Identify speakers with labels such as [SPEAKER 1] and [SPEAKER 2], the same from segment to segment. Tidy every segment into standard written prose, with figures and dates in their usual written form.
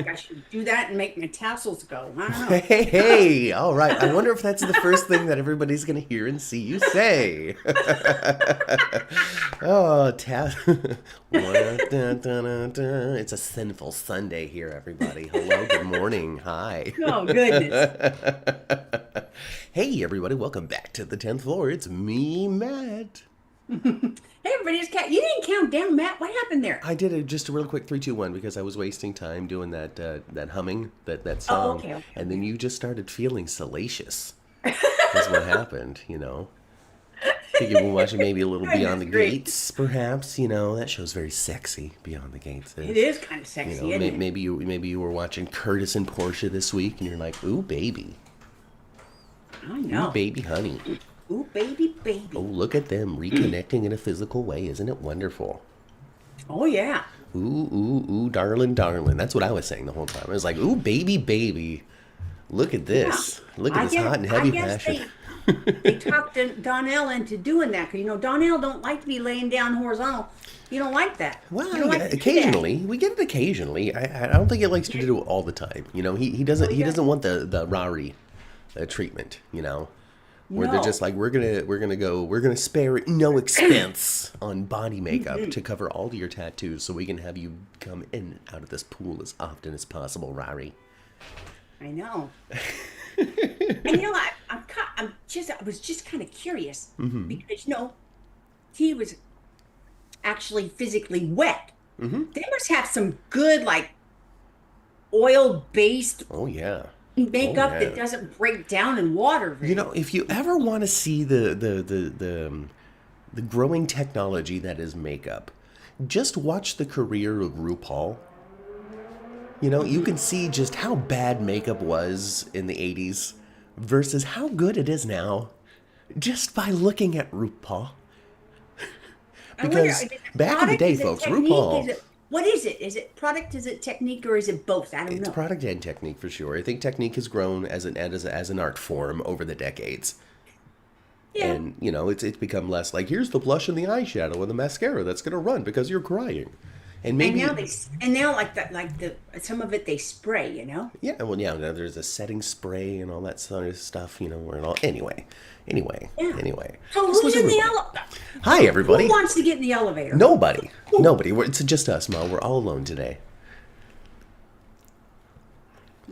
[SPEAKER 1] I should do that and make my tassels go. I don't know.
[SPEAKER 2] Hey, all right. I wonder if that's the first thing that everybody's going to hear and see you say. Oh, It's a sinful Sunday here, everybody. Hello, good morning. Hi.
[SPEAKER 1] Oh, goodness.
[SPEAKER 2] Hey, everybody. Welcome back to the 10th floor. It's me, Matt.
[SPEAKER 1] Hey, everybody, you didn't count down, Matt. What happened there?
[SPEAKER 2] I did just a real quick 3, 2, 1 because I was wasting time doing that humming that
[SPEAKER 1] Oh,
[SPEAKER 2] song,
[SPEAKER 1] okay, okay,
[SPEAKER 2] and then
[SPEAKER 1] okay.
[SPEAKER 2] you just started feeling salacious. Is what happened, you know. Figured we'll watch maybe a little Beyond
[SPEAKER 1] Goodness
[SPEAKER 2] the
[SPEAKER 1] gracious.
[SPEAKER 2] Gates, perhaps. You know that show's very sexy. Beyond the Gates
[SPEAKER 1] It
[SPEAKER 2] is.
[SPEAKER 1] is kind of
[SPEAKER 2] You
[SPEAKER 1] sexy,
[SPEAKER 2] know,
[SPEAKER 1] isn't it?
[SPEAKER 2] maybe you were watching Curtis and Portia this week, and you're like,
[SPEAKER 1] I
[SPEAKER 2] ooh
[SPEAKER 1] know.
[SPEAKER 2] baby, honey.
[SPEAKER 1] Ooh, baby,
[SPEAKER 2] Oh,
[SPEAKER 1] baby.
[SPEAKER 2] look at them reconnecting in a physical way. Isn't it wonderful?
[SPEAKER 1] Oh, yeah.
[SPEAKER 2] Ooh, darling, darling. That's what I was saying the whole time. I was like, ooh, baby, baby. Look at
[SPEAKER 1] Yeah.
[SPEAKER 2] this. Look at this hot and
[SPEAKER 1] I
[SPEAKER 2] heavy
[SPEAKER 1] guess
[SPEAKER 2] passion.
[SPEAKER 1] they talked Donnell into doing that because Donnell don't like to be laying down horizontal. You don't like that. You
[SPEAKER 2] Well,
[SPEAKER 1] don't
[SPEAKER 2] yeah,
[SPEAKER 1] like to do that.
[SPEAKER 2] occasionally we get it. Occasionally, I don't think he likes to do it all the time. You know, he
[SPEAKER 1] Oh,
[SPEAKER 2] doesn't
[SPEAKER 1] he does.
[SPEAKER 2] want the Rari treatment. You know, where they're just
[SPEAKER 1] No.
[SPEAKER 2] like we're gonna spare no expense on body makeup to cover all of your tattoos, so we can have you come in and out of this pool as often as possible, Rari.
[SPEAKER 1] I know. And I was just kind of curious because he was actually physically wet. They must have some good like oil based
[SPEAKER 2] Oh yeah, oh
[SPEAKER 1] makeup
[SPEAKER 2] yeah.
[SPEAKER 1] that doesn't break down in water
[SPEAKER 2] You
[SPEAKER 1] very
[SPEAKER 2] know,
[SPEAKER 1] easily.
[SPEAKER 2] if you ever want to see the growing technology that is makeup, just watch the career of RuPaul. You know, you can see just how bad makeup was in the 80s versus how good it is now just by looking at RuPaul.
[SPEAKER 1] I wonder, is
[SPEAKER 2] Because
[SPEAKER 1] it
[SPEAKER 2] back in the
[SPEAKER 1] product?
[SPEAKER 2] day,
[SPEAKER 1] Is it
[SPEAKER 2] folks,
[SPEAKER 1] technique? Is
[SPEAKER 2] RuPaul,
[SPEAKER 1] it what is it? Is it product? Is it technique? Or is it both? I don't
[SPEAKER 2] it's
[SPEAKER 1] know.
[SPEAKER 2] product and technique for sure. I think technique has grown as an art form over the decades.
[SPEAKER 1] Yeah.
[SPEAKER 2] And, you know, it's become less like, here's the blush and the eyeshadow and the mascara that's going to run because you're crying. And
[SPEAKER 1] And
[SPEAKER 2] maybe
[SPEAKER 1] now like the some of it they spray.
[SPEAKER 2] Yeah, well, yeah, now there's a setting spray and all that sort of stuff, you know, and all.
[SPEAKER 1] Yeah.
[SPEAKER 2] Anyway.
[SPEAKER 1] So
[SPEAKER 2] Let's
[SPEAKER 1] who's
[SPEAKER 2] look at
[SPEAKER 1] in the
[SPEAKER 2] RuPaul.
[SPEAKER 1] elevator?
[SPEAKER 2] Hi,
[SPEAKER 1] Who
[SPEAKER 2] everybody.
[SPEAKER 1] wants to get in the elevator?
[SPEAKER 2] Nobody.
[SPEAKER 1] Who?
[SPEAKER 2] Nobody. It's just us, Ma. We're all alone today.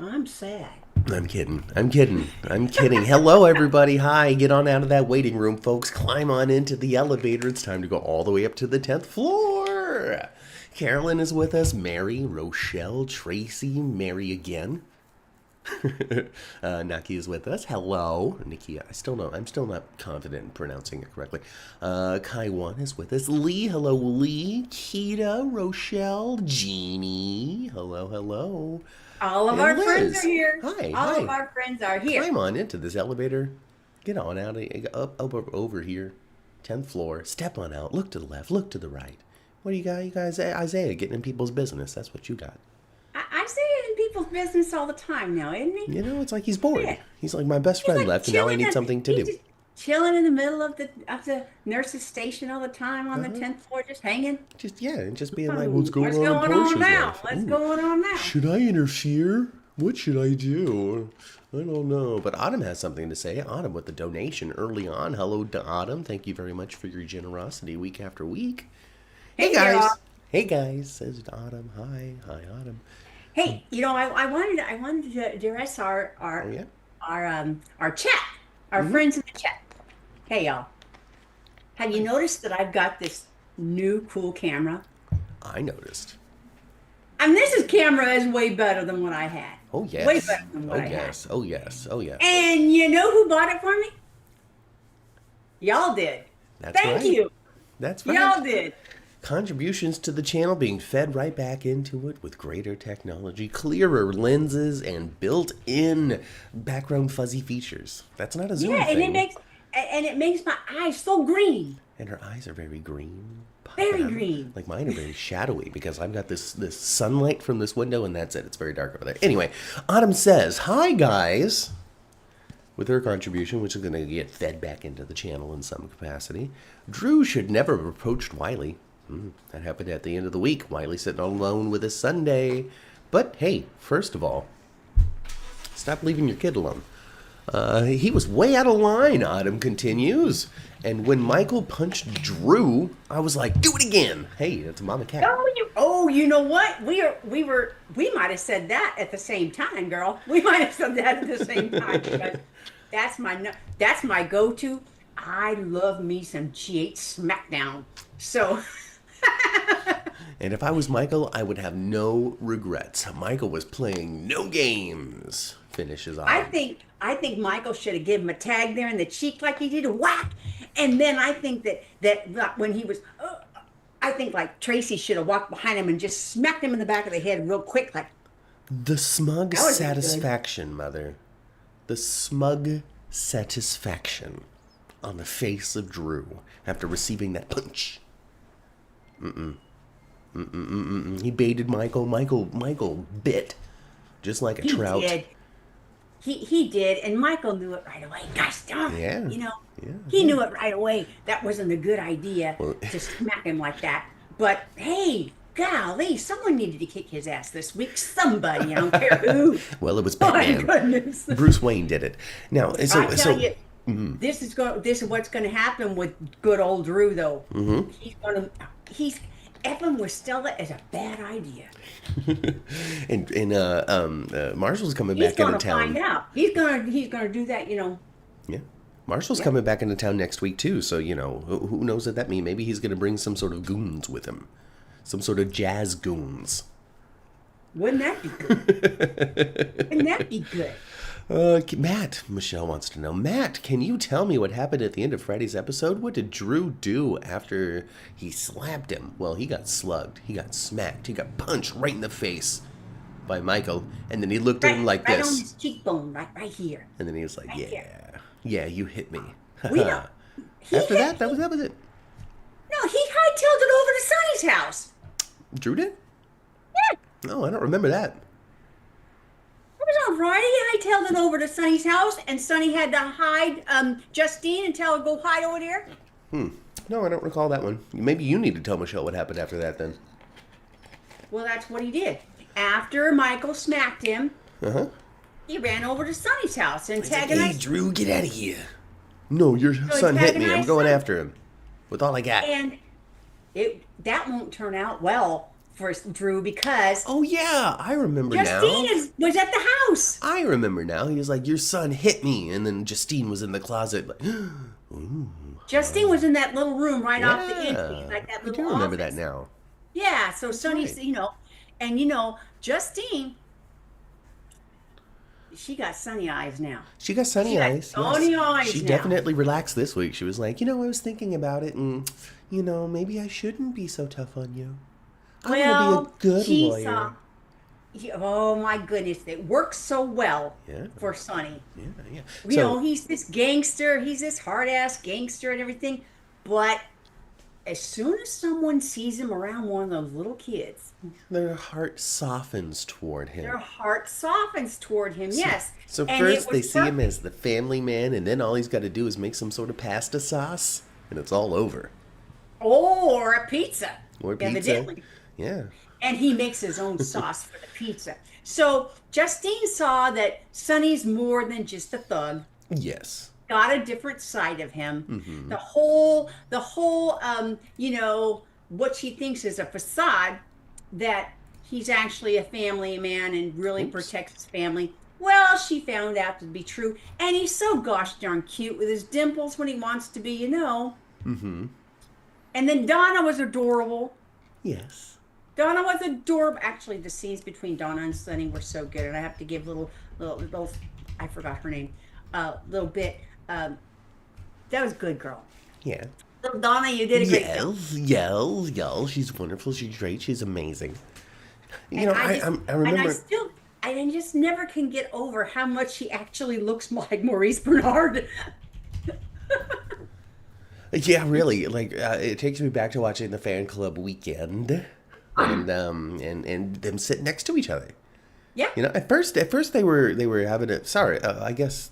[SPEAKER 1] I'm sad.
[SPEAKER 2] I'm kidding. I'm kidding. I'm kidding. Hello, everybody. Hi. Get on out of that waiting room, folks. Climb on into the elevator. It's time to go all the way up to the 10th floor. Carolyn is with us. Mary, Rochelle, Tracy, Mary again. Naki is with us. Hello, Nikki. I'm still not confident in pronouncing it correctly. Kaiwan is with us. Lee, hello, Lee. Kita, Rochelle, Jeannie. Hello, hello.
[SPEAKER 1] All of
[SPEAKER 2] And
[SPEAKER 1] our friends are
[SPEAKER 2] Liz.
[SPEAKER 1] here.
[SPEAKER 2] Hi,
[SPEAKER 1] All of
[SPEAKER 2] hi.
[SPEAKER 1] our friends are here.
[SPEAKER 2] Climb on into this elevator. Get on out, up over here. 10th floor. Step on out. Look to the left. Look to the right. What do you got? You guys, Isaiah, getting in people's business. That's what you got.
[SPEAKER 1] I say it in people's business all the time now, isn't he?
[SPEAKER 2] You know, it's like he's bored.
[SPEAKER 1] Yeah.
[SPEAKER 2] He's like, my best
[SPEAKER 1] He's
[SPEAKER 2] friend
[SPEAKER 1] like
[SPEAKER 2] left, and now I need something to
[SPEAKER 1] he's
[SPEAKER 2] do.
[SPEAKER 1] just chilling in the middle of the nurse's station all the time on the
[SPEAKER 2] Uh-huh.
[SPEAKER 1] 10th floor, just hanging.
[SPEAKER 2] Just yeah, and just being like, what's
[SPEAKER 1] Hmm,
[SPEAKER 2] going
[SPEAKER 1] what's
[SPEAKER 2] on in
[SPEAKER 1] going on
[SPEAKER 2] Portia's
[SPEAKER 1] now?
[SPEAKER 2] life?
[SPEAKER 1] What's
[SPEAKER 2] Ooh,
[SPEAKER 1] going on now?
[SPEAKER 2] should I interfere? What should I do? I don't know. But Autumn has something to say. Autumn with the donation early on. Hello to Autumn. Thank you very much for your generosity week after week. Hey
[SPEAKER 1] Hey, girl.
[SPEAKER 2] guys. Hey guys, says Autumn. Hi, Autumn.
[SPEAKER 1] Hey, I wanted to address our
[SPEAKER 2] Oh
[SPEAKER 1] our
[SPEAKER 2] yeah.
[SPEAKER 1] our chat, our friends in the chat. Hey, y'all. Have you noticed that I've got this new cool camera?
[SPEAKER 2] I noticed.
[SPEAKER 1] And this camera is way better than what I had.
[SPEAKER 2] Oh
[SPEAKER 1] Way
[SPEAKER 2] yes.
[SPEAKER 1] better than what
[SPEAKER 2] Oh
[SPEAKER 1] I had.
[SPEAKER 2] yes. Oh yes. Oh yes.
[SPEAKER 1] And you know who bought it for me? Y'all did.
[SPEAKER 2] That's
[SPEAKER 1] Thank
[SPEAKER 2] right.
[SPEAKER 1] you.
[SPEAKER 2] That's right.
[SPEAKER 1] Y'all did.
[SPEAKER 2] Contributions to the channel being fed right back into it with greater technology, clearer lenses, and built-in background fuzzy features. That's not a Zoom
[SPEAKER 1] Yeah, and it
[SPEAKER 2] thing.
[SPEAKER 1] makes my eyes so green.
[SPEAKER 2] And her eyes are very green, popping
[SPEAKER 1] Very
[SPEAKER 2] out.
[SPEAKER 1] green.
[SPEAKER 2] Like mine are very shadowy because I've got this sunlight from this window, and that's it. It's very dark over there. Anyway, Autumn says, "Hi guys." With her contribution, which is going to get fed back into the channel in some capacity. Drew should never have approached Wiley. That happened at the end of the week. Wiley sitting all alone with his Sunday. But hey, first of all, stop leaving your kid alone. He was way out of line, Autumn continues. And when Michael punched Drew, I was like, do it again. Hey, that's Mama Cat.
[SPEAKER 1] You know what? We might have said that at the same time, girl. We might have said that at the same time because that's my go-to. I love me some G8 Smackdown. So.
[SPEAKER 2] And if I was Michael, I would have no regrets. Michael was playing no games. Finishes off.
[SPEAKER 1] I think Michael should have given him a tag there in the cheek like he did a whack. And then I think that when he was, I think like Tracy should have walked behind him and just smacked him in the back of the head real quick. Like
[SPEAKER 2] the smug satisfaction, Mother. The smug satisfaction on the face of Drew after receiving that punch. He baited Michael. Michael bit just like a trout.
[SPEAKER 1] Did. He did, and Michael knew it right away. Gosh darn,
[SPEAKER 2] yeah.
[SPEAKER 1] He knew it right away. That wasn't a good idea to smack him like that. But hey, golly, someone needed to kick his ass this week. Somebody, I don't care who.
[SPEAKER 2] Well, it was Batman.
[SPEAKER 1] My goodness.
[SPEAKER 2] Bruce Wayne did it. Now,
[SPEAKER 1] I tell you, this is what's going to happen with good old Drew, though. He's effing with Stella is a bad idea.
[SPEAKER 2] and Marshall's coming back into town.
[SPEAKER 1] He's gonna find out. He's gonna do that.
[SPEAKER 2] Yeah. Marshall's coming back into town next week too. So who knows what that means? Maybe he's gonna bring some sort of goons with him, some sort of jazz goons.
[SPEAKER 1] Wouldn't that be good? Wouldn't that be good?
[SPEAKER 2] Matt, Michelle wants to know. Matt, can you tell me what happened at the end of Friday's episode? What did Drew do after he slapped him? Well, he got slugged. He got smacked. He got punched right in the face by Michael. And then he looked at him like
[SPEAKER 1] right
[SPEAKER 2] this.
[SPEAKER 1] Right on his cheekbone, right here.
[SPEAKER 2] And then he was like, yeah, you hit me.
[SPEAKER 1] That
[SPEAKER 2] was it.
[SPEAKER 1] No, he hightailed it over to Sonny's house.
[SPEAKER 2] Drew did?
[SPEAKER 1] Yeah.
[SPEAKER 2] No, I don't remember that.
[SPEAKER 1] It was on Friday. I tailed it over to Sonny's house, and Sonny had to hide Justine and tell her go hide over there.
[SPEAKER 2] No, I don't recall that one. Maybe you need to tell Michelle what happened after that then.
[SPEAKER 1] Well, that's what he did. After Michael smacked him, he ran over to Sonny's house and antagonized.
[SPEAKER 2] Hey, Drew, get out of here. No, your son hit me. I'm going after him with all I got.
[SPEAKER 1] And that won't turn out well for Drew because
[SPEAKER 2] I remember
[SPEAKER 1] Justine was at the house.
[SPEAKER 2] I remember now. He was like, your son hit me, and then Justine was in the closet. Like,
[SPEAKER 1] Justine was in that little room right off the entry, like that little
[SPEAKER 2] I do remember
[SPEAKER 1] office.
[SPEAKER 2] that now.
[SPEAKER 1] Yeah, so Sonny's, Justine, she got sunny eyes now.
[SPEAKER 2] She got sunny eyes.
[SPEAKER 1] Sunny eyes.
[SPEAKER 2] She definitely relaxed this week. She was like, I was thinking about it, and maybe I shouldn't be so tough on you. I want to be a good lawyer.
[SPEAKER 1] Oh my goodness, it works so well for Sonny.
[SPEAKER 2] Yeah.
[SPEAKER 1] He's this gangster, he's this hard-ass gangster and everything, but as soon as someone sees him around one of those little kids,
[SPEAKER 2] their heart softens toward him.
[SPEAKER 1] Yes.
[SPEAKER 2] So first they see him as the family man, and then all he's got to do is make some sort of pasta sauce, and it's all over.
[SPEAKER 1] Or a pizza. Evidently.
[SPEAKER 2] Yeah.
[SPEAKER 1] And he makes his own sauce for the pizza. So Justine saw that Sonny's more than just a thug.
[SPEAKER 2] Yes.
[SPEAKER 1] Got a different side of him. The whole, what she thinks is a facade, that he's actually a family man and really protects his family. Well, she found out to be true. And he's so gosh darn cute with his dimples when he wants to be, And then Donna was adorable.
[SPEAKER 2] Yes.
[SPEAKER 1] Donna was adorable. Actually, the scenes between Donna and Sonny were so good, and I have to give little I forgot her name, little bit. That was good, girl.
[SPEAKER 2] Yeah.
[SPEAKER 1] Little Donna, you did a great job.
[SPEAKER 2] Yes. She's wonderful. She's great. She's amazing. I remember.
[SPEAKER 1] And I just never can get over how much she actually looks like Maurice Bernard.
[SPEAKER 2] Yeah, really. It takes me back to watching the Fan Club Weekend. And them sit next to each other.
[SPEAKER 1] Yeah.
[SPEAKER 2] At first they were having a I guess.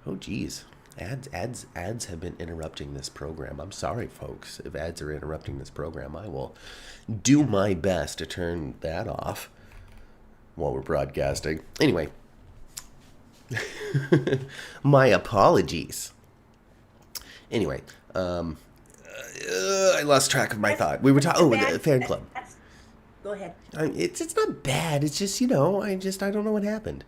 [SPEAKER 2] Oh geez, ads have been interrupting this program. I'm sorry, folks, if ads are interrupting this program. I will do my best to turn that off. while we're broadcasting. Anyway, my apologies. Anyway, I lost track of my thought. We were talking. The fan club.
[SPEAKER 1] Go ahead.
[SPEAKER 2] It's not bad. It's just, I don't know what happened.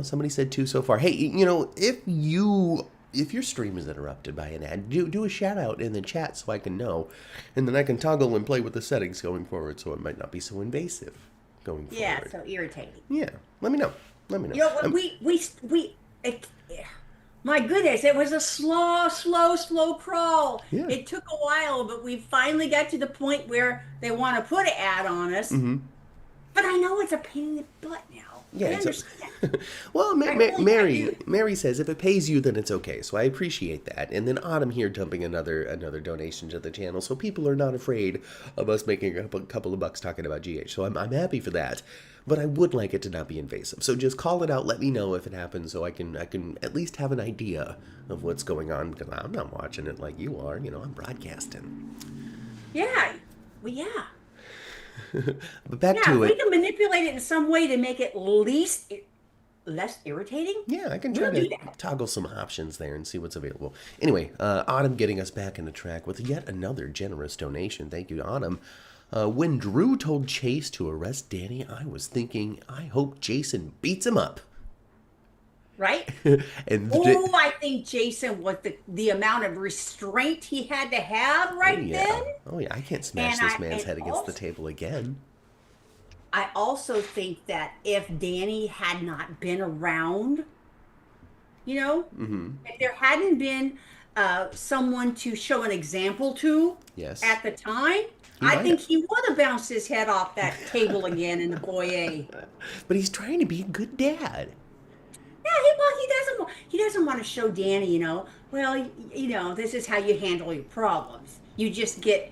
[SPEAKER 2] Somebody said 2 so far. Hey, if your stream is interrupted by an ad, do a shout out in the chat so I can know, and then I can toggle and play with the settings going forward, so it might not be so invasive going forward.
[SPEAKER 1] Yeah, so irritating.
[SPEAKER 2] Yeah, let me know.
[SPEAKER 1] My goodness, it was a slow crawl.
[SPEAKER 2] Yeah.
[SPEAKER 1] It took a while, but we finally got to the point where they want to put an ad on us.
[SPEAKER 2] Mm-hmm.
[SPEAKER 1] But I know it's a pain in the butt now.
[SPEAKER 2] Yeah,
[SPEAKER 1] I understand.
[SPEAKER 2] Well, Mary says if it pays you, then it's okay. So I appreciate that. And then Autumn here dumping another donation to the channel, so people are not afraid of us making a couple of bucks talking about GH. So I'm happy for that. But I would like it to not be invasive. So just call it out. Let me know if it happens, so I can at least have an idea of what's going on. Because I'm not watching it like you are. I'm broadcasting.
[SPEAKER 1] Yeah. Well, yeah.
[SPEAKER 2] But back to it.
[SPEAKER 1] We can manipulate it in some way to make it less irritating.
[SPEAKER 2] Yeah, I can try to toggle some options there and see what's available. Anyway, Autumn getting us back in the track with yet another generous donation. Thank you, Autumn. When Drew told Chase to arrest Danny, I was thinking, I hope Jason beats him up.
[SPEAKER 1] Right?
[SPEAKER 2] And
[SPEAKER 1] I think Jason, with the amount of restraint he had to have then.
[SPEAKER 2] Oh, yeah, I can't smash this man's head against the table again.
[SPEAKER 1] I also think that if Danny had not been around,
[SPEAKER 2] Mm-hmm.
[SPEAKER 1] if there hadn't been someone to show an example to at the time, I think he would have bounced his head off that table again in the foyer.
[SPEAKER 2] But he's trying to be a good dad.
[SPEAKER 1] Yeah, he doesn't want to show Danny, this is how you handle your problems. You just get,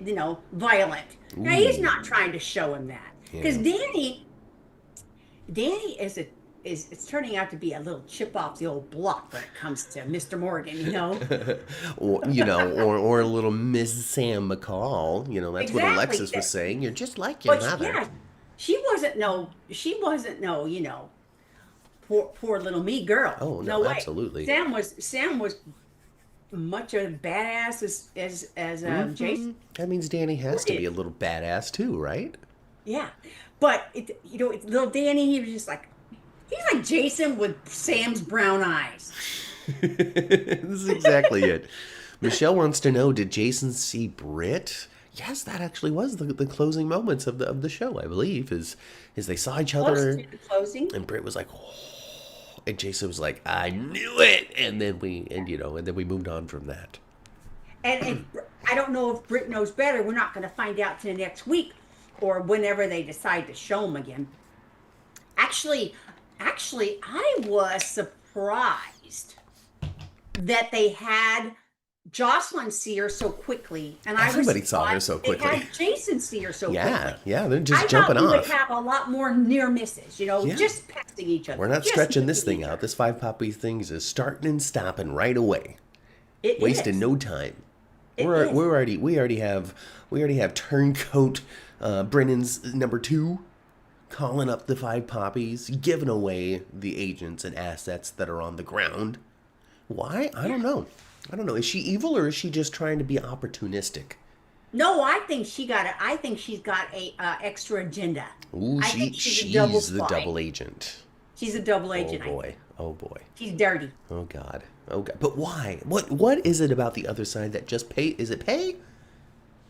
[SPEAKER 1] violent. Ooh. Now, he's not trying to show him that. Because Danny it's turning out to be a little chip off the old block when it comes to Mr. Morgan,
[SPEAKER 2] or a little Miss Sam McCall, that's what Alexis was saying. You're just like your mother. Yeah,
[SPEAKER 1] she wasn't no, poor little me girl.
[SPEAKER 2] Oh, no, absolutely.
[SPEAKER 1] Sam was much of a badass as Jason.
[SPEAKER 2] That means Danny has to be a little badass too, right?
[SPEAKER 1] Yeah, but little Danny, he's like Jason with Sam's brown eyes.
[SPEAKER 2] This is exactly it. Michelle wants to know, did Jason see Britt? Yes, that actually was the closing moments of the show, I believe, is they saw each other.
[SPEAKER 1] The closing.
[SPEAKER 2] And Britt was like, oh, and Jason was like, I knew it, and then we moved on from that.
[SPEAKER 1] And I don't know if Britt knows better. We're not going to find out till next week or whenever they decide to show him again. Actually, I was surprised that they had Jocelyn see her so quickly, and
[SPEAKER 2] everybody saw her so quickly.
[SPEAKER 1] They had Jason see her so quickly.
[SPEAKER 2] Yeah, they're just jumping off.
[SPEAKER 1] I thought we would have a lot more near misses, just passing each other.
[SPEAKER 2] We're not stretching this thing out. This 5 puppy thing is starting and stopping right away. Wasting no time. We already have turncoat Brennan's number 2 calling up the 5 poppies, giving away the agents and assets that are on the ground. Why? I don't know. Is she evil, or is she just trying to be opportunistic?
[SPEAKER 1] No, I think she's got a extra agenda.
[SPEAKER 2] Ooh, she's the double agent.
[SPEAKER 1] She's a double agent.
[SPEAKER 2] Oh boy.
[SPEAKER 1] She's dirty.
[SPEAKER 2] Oh God. But why? What is it about the other side that just pay? Is it pay?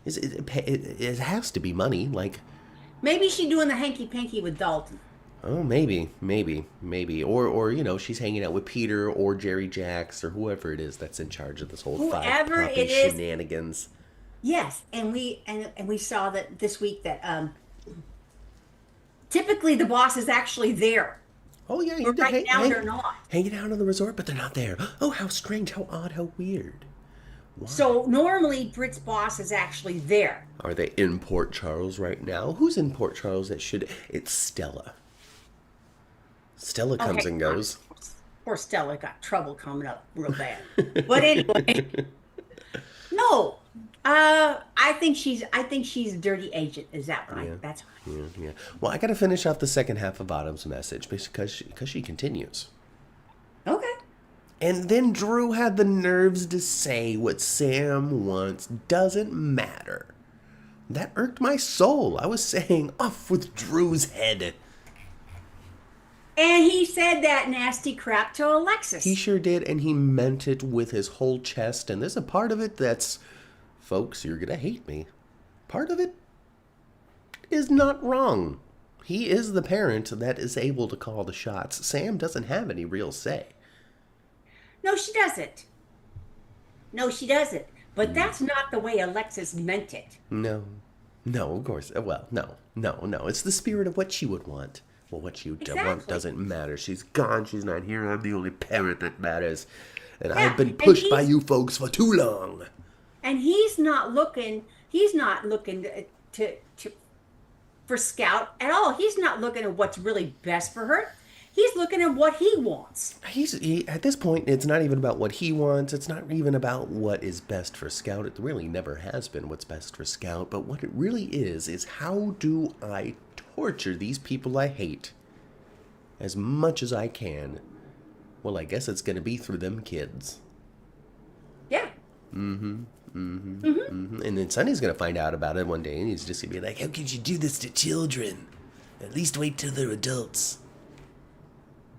[SPEAKER 2] Is it pay? It has to be money. Like,
[SPEAKER 1] maybe she's doing the hanky panky with Dalton.
[SPEAKER 2] Oh, maybe, or she's hanging out with Peter or Jerry Jacks or whoever it is that's in charge of this whole 5 puppy shenanigans.
[SPEAKER 1] Yes, and we saw that this week that typically the boss is actually there.
[SPEAKER 2] Oh yeah,
[SPEAKER 1] right now they're not
[SPEAKER 2] hanging out on the resort, but they're not there. Oh, how strange, how odd, how weird. Why?
[SPEAKER 1] So normally Britt's boss is actually there.
[SPEAKER 2] Are they in Port Charles right now? Who's in Port Charles? It's Stella. Stella comes and goes.
[SPEAKER 1] Poor Stella got trouble coming up real bad. But anyway, no, I think she's a dirty agent. Is that right?
[SPEAKER 2] Yeah.
[SPEAKER 1] That's
[SPEAKER 2] Yeah, yeah. Well, I got to finish off the second half of Autumn's message because she continues.
[SPEAKER 1] right. Okay.
[SPEAKER 2] And then Drew had the nerves to say what Sam wants doesn't matter. That irked my soul. I was saying, off with Drew's head.
[SPEAKER 1] And he said that nasty crap to
[SPEAKER 2] He
[SPEAKER 1] Alexis.
[SPEAKER 2] sure did, and he meant it with his whole chest. And there's a part of it that's, folks, you're going to hate me. Part of it is not wrong. He is the parent that is able to call the shots. Sam doesn't have any real say.
[SPEAKER 1] No, she doesn't. No, she doesn't. But that's not the way Alexis meant it.
[SPEAKER 2] No. No, of course. Well, no. It's the spirit of what she would want. Well, what you want
[SPEAKER 1] Exactly.
[SPEAKER 2] doesn't matter. She's gone. She's not here. I'm the only parent that matters. And
[SPEAKER 1] Yeah,
[SPEAKER 2] I've been
[SPEAKER 1] and
[SPEAKER 2] pushed by you folks for too long.
[SPEAKER 1] he's not looking. He's not looking to for Scout at all. He's not looking at what's really best for her. He's looking at what he wants.
[SPEAKER 2] At this point, it's not even about what he wants. It's not even about what is best for Scout. It really never has been what's best for Scout. But what it really is how do I torture these people I hate as much as I can? Well, I guess it's going to be through them kids.
[SPEAKER 1] Yeah.
[SPEAKER 2] And then Sonny's going to find out about it one day, and he's just going to be like, how could you do this to children? At least wait till they're adults.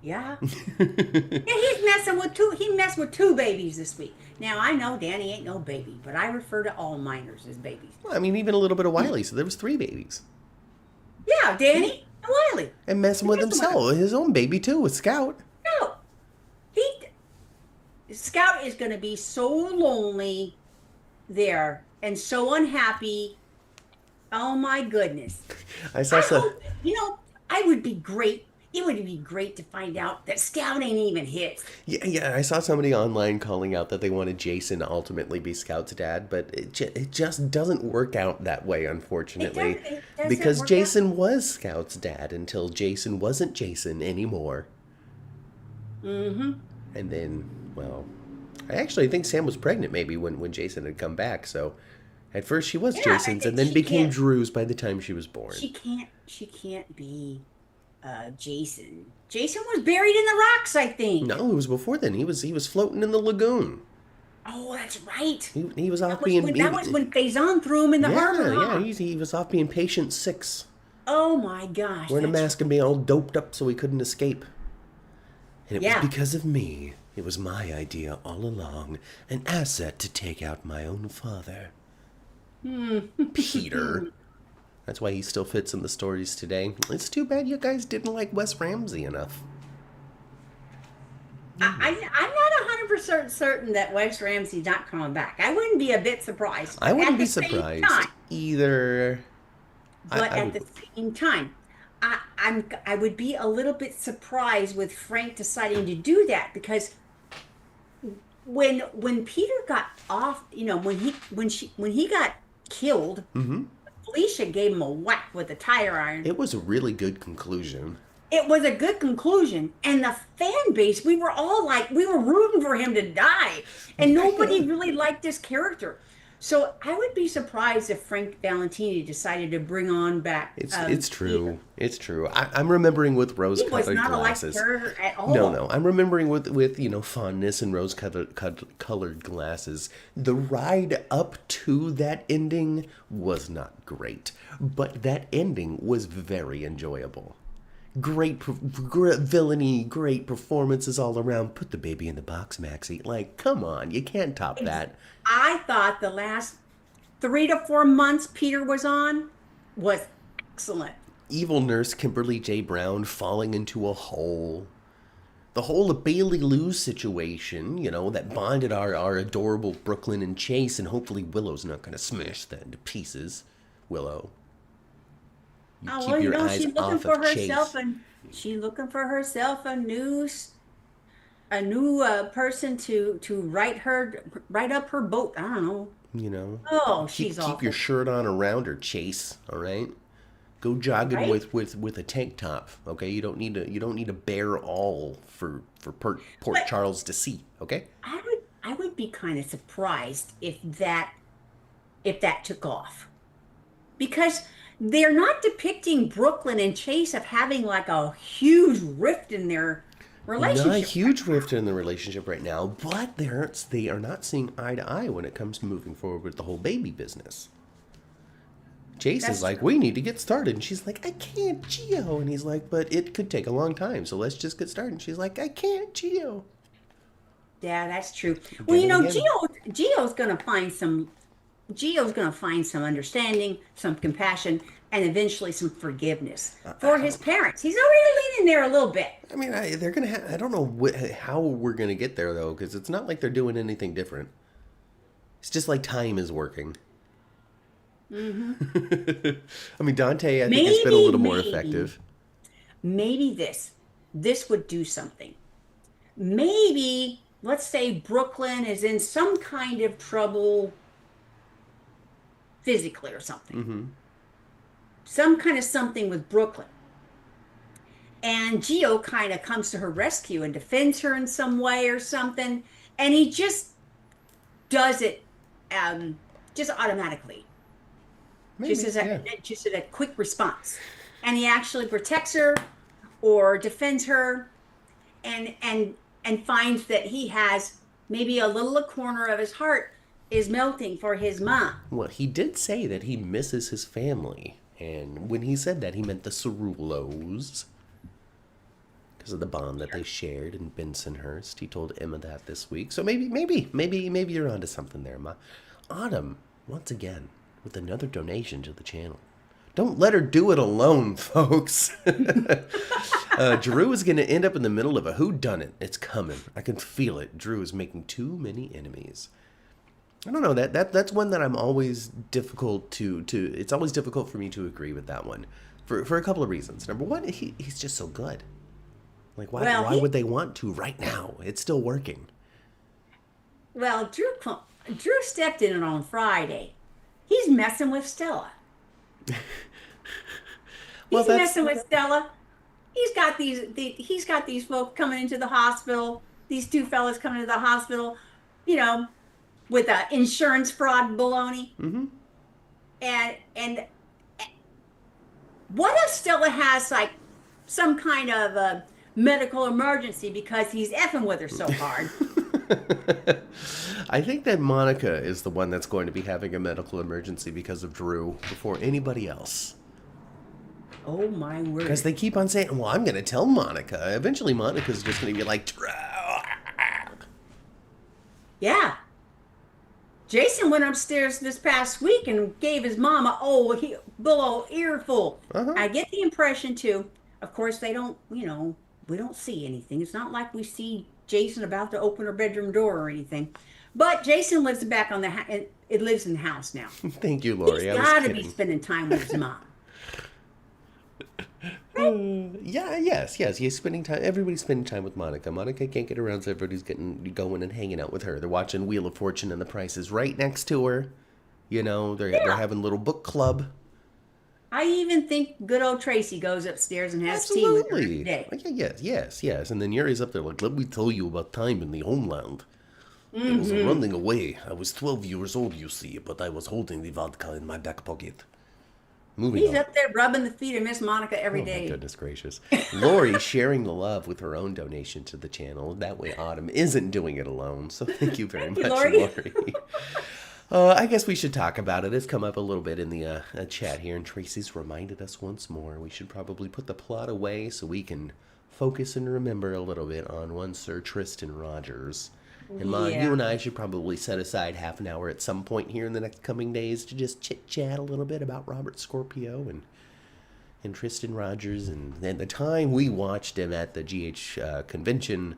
[SPEAKER 1] Yeah. Yeah, he's messing with two. He messed with two babies this week. Now I know Danny ain't no baby, but I refer to all minors as babies.
[SPEAKER 2] Well, I mean, even a little bit of Wiley, so there was 3 babies.
[SPEAKER 1] Yeah, Danny and Wiley.
[SPEAKER 2] And messing with himself, his own baby too, with Scout.
[SPEAKER 1] No, he Scout is going to be so lonely there and so unhappy. Oh my goodness!
[SPEAKER 2] I saw
[SPEAKER 1] I
[SPEAKER 2] some.
[SPEAKER 1] hope I would be great. It would be great to find out that Scout ain't even his.
[SPEAKER 2] Yeah, I saw somebody online calling out that they wanted Jason to ultimately be Scout's dad, but it just doesn't work out that way, unfortunately.
[SPEAKER 1] It doesn't
[SPEAKER 2] Because
[SPEAKER 1] work out.
[SPEAKER 2] Jason was Scout's dad until Jason wasn't Jason anymore.
[SPEAKER 1] Mm-hmm.
[SPEAKER 2] And then, well, I actually think Sam was pregnant maybe when Jason had come back, so at first she was
[SPEAKER 1] Yeah, I
[SPEAKER 2] Jason's
[SPEAKER 1] think
[SPEAKER 2] and then
[SPEAKER 1] she
[SPEAKER 2] became
[SPEAKER 1] can't.
[SPEAKER 2] Drew's by the time she was born.
[SPEAKER 1] She can't be Jason. Jason was buried in the rocks, I think.
[SPEAKER 2] No, it was before then. He was floating in the lagoon.
[SPEAKER 1] Oh, that's right.
[SPEAKER 2] He was off
[SPEAKER 1] That was when Faison threw him in the harbor. Huh?
[SPEAKER 2] he was off being patient 6.
[SPEAKER 1] Oh my gosh.
[SPEAKER 2] Wearing a
[SPEAKER 1] that's
[SPEAKER 2] mask and being all doped up so he couldn't escape. And it
[SPEAKER 1] Yeah.
[SPEAKER 2] was because of me. It was my idea all along. An asset to take out my own father. Peter. That's why he still fits in the stories today. It's too bad you guys didn't like Wes Ramsey enough.
[SPEAKER 1] I'm not 100% certain that Wes Ramsey's not coming back. I wouldn't be a bit surprised.
[SPEAKER 2] I wouldn't
[SPEAKER 1] At
[SPEAKER 2] be
[SPEAKER 1] the same
[SPEAKER 2] surprised
[SPEAKER 1] time,
[SPEAKER 2] either.
[SPEAKER 1] but
[SPEAKER 2] I
[SPEAKER 1] at the
[SPEAKER 2] would,
[SPEAKER 1] same time, I would be a little bit surprised with Frank deciding to do that because when Peter got off, when he got killed, Felicia gave him a whack with a tire iron.
[SPEAKER 2] it was a really good conclusion.
[SPEAKER 1] It was a good conclusion, and the fan base, we were all like, we were rooting for him to die, and nobody really liked this character. So I would be surprised if Frank Valentini decided to bring on back.
[SPEAKER 2] It's true.
[SPEAKER 1] Peter.
[SPEAKER 2] It's true. I'm remembering with
[SPEAKER 1] He was
[SPEAKER 2] rose-colored
[SPEAKER 1] not a liked
[SPEAKER 2] glasses.
[SPEAKER 1] character at all.
[SPEAKER 2] No. I'm remembering with fondness and rose-colored glasses. The ride up to that ending was not great, but that ending was very enjoyable. Great villainy, great performances all around. Put the baby in the box, Maxie. Like, come on, you can't top that.
[SPEAKER 1] I thought the last 3 to 4 months Peter was on was excellent.
[SPEAKER 2] Evil nurse Kimberly J. Brown falling into a hole. The whole Bailey Lou situation, that bonded our adorable Brooklyn and Chase, and hopefully Willow's not going to smash that into pieces. Willow. You
[SPEAKER 1] Oh,
[SPEAKER 2] keep
[SPEAKER 1] well,
[SPEAKER 2] your eyes
[SPEAKER 1] she's looking
[SPEAKER 2] off
[SPEAKER 1] for
[SPEAKER 2] of Chase.
[SPEAKER 1] herself, and she's looking for herself a new person to write up her boat. I don't know. Oh, she's
[SPEAKER 2] Keep
[SPEAKER 1] awful.
[SPEAKER 2] your shirt on around her, Chase. All right. Go jogging
[SPEAKER 1] Right?
[SPEAKER 2] with a tank top. Okay. You don't need to bare all for Port
[SPEAKER 1] But
[SPEAKER 2] Charles to see. Okay.
[SPEAKER 1] I would be kind of surprised if if that took off. Because they're not depicting Brooklyn and Chase of having like a huge rift in their
[SPEAKER 2] Not a
[SPEAKER 1] relationship.
[SPEAKER 2] huge rift in the relationship right now, but they are not seeing eye to eye when it comes to moving forward with the whole baby business. Chase is
[SPEAKER 1] That's
[SPEAKER 2] like,
[SPEAKER 1] true.
[SPEAKER 2] we need to get started. And she's like, I can't, Geo. And he's like, but it could take a long time, so let's just get started. And she's like, I can't, Geo.
[SPEAKER 1] Yeah, that's true. Well,
[SPEAKER 2] Again and again.
[SPEAKER 1] Geo's gonna find some understanding, some compassion, and eventually some forgiveness for his parents. He's already leaning there a little bit.
[SPEAKER 2] I mean, they're going to have, I don't know how we're going to get there, though, because it's not like they're doing anything different. It's just like time is working. I mean, Dante, I think, has been a little more effective.
[SPEAKER 1] Maybe this would do something. Maybe, let's say Brooklyn is in some kind of trouble physically or something. Some kind of something with Brooklyn. And Geo kind of comes to her rescue and defends her in some way or something. And he just does it just automatically.
[SPEAKER 2] Maybe,
[SPEAKER 1] Just as a quick response. And he actually protects her or defends her and finds that he has maybe a little corner of his heart is melting for his mom.
[SPEAKER 2] Well, he did say that he misses his family. And when he said that, he meant the Cerulos. Because of the bond that they shared in Bensonhurst. He told Emma that this week. So maybe you're onto something there, Ma. Autumn, once again, with another donation to the channel. Don't let her do it alone, folks. Drew is going to end up in the middle of a whodunit. It's coming. I can feel it. Drew is making too many enemies. I don't know. That's one that I'm always difficult to. It's always difficult for me to agree with that one, for a couple of reasons. Number one, he's just so good. Like why would they want to right now? It's still working.
[SPEAKER 1] Well, Drew stepped in it on Friday. He's messing with Stella.
[SPEAKER 2] Well,
[SPEAKER 1] He's messing with Stella. He's got these folks coming into the hospital. These two fellas coming to the hospital, you know, with insurance fraud baloney. And what if Stella has like some kind of a medical emergency because he's effing with her so hard?
[SPEAKER 2] I think that Monica is the one that's going to be having a medical emergency because of Drew before anybody else.
[SPEAKER 1] Oh my word.
[SPEAKER 2] Because they keep on saying, well, I'm going to tell Monica. Eventually, Monica's just going to be like, Drew.
[SPEAKER 1] Yeah. Jason went upstairs this past week and gave his mama, Willow earful. I get the impression, too. Of course, they don't, we don't see anything. It's not like we see Jason about to open her bedroom door or anything. But Jason lives back on it lives in the house now.
[SPEAKER 2] Thank you, Lori.
[SPEAKER 1] He's got to be spending time with his mom.
[SPEAKER 2] Yes. He's spending time. Everybody's spending time with Monica. Monica can't get around, so everybody's going and hanging out with her. They're watching Wheel of Fortune, and the Price is Right next to her. They're having a little book club.
[SPEAKER 1] I even think good old Tracy goes upstairs and has tea with her every day.
[SPEAKER 2] Yes. And then Yuri's up there like, let me tell you about time in the homeland. I was running away. I was 12 years old, you see, but I was holding the vodka in my back pocket.
[SPEAKER 1] He's up there rubbing the feet of Miss Monica every day.
[SPEAKER 2] My goodness gracious. Lori sharing the love with her own donation to the channel. That way Autumn isn't doing it alone. So thank you very much, Lori. I guess we should talk about it. It's come up a little bit in the chat here, and Tracy's reminded us once more. We should probably put the plot away so we can focus and remember a little bit on one Sir Tristan Rogers. And Ma, you and I should probably set aside half an hour at some point here in the next coming days to just chit-chat a little bit about Robert Scorpio and Tristan Rogers and the time we watched him at the GH convention,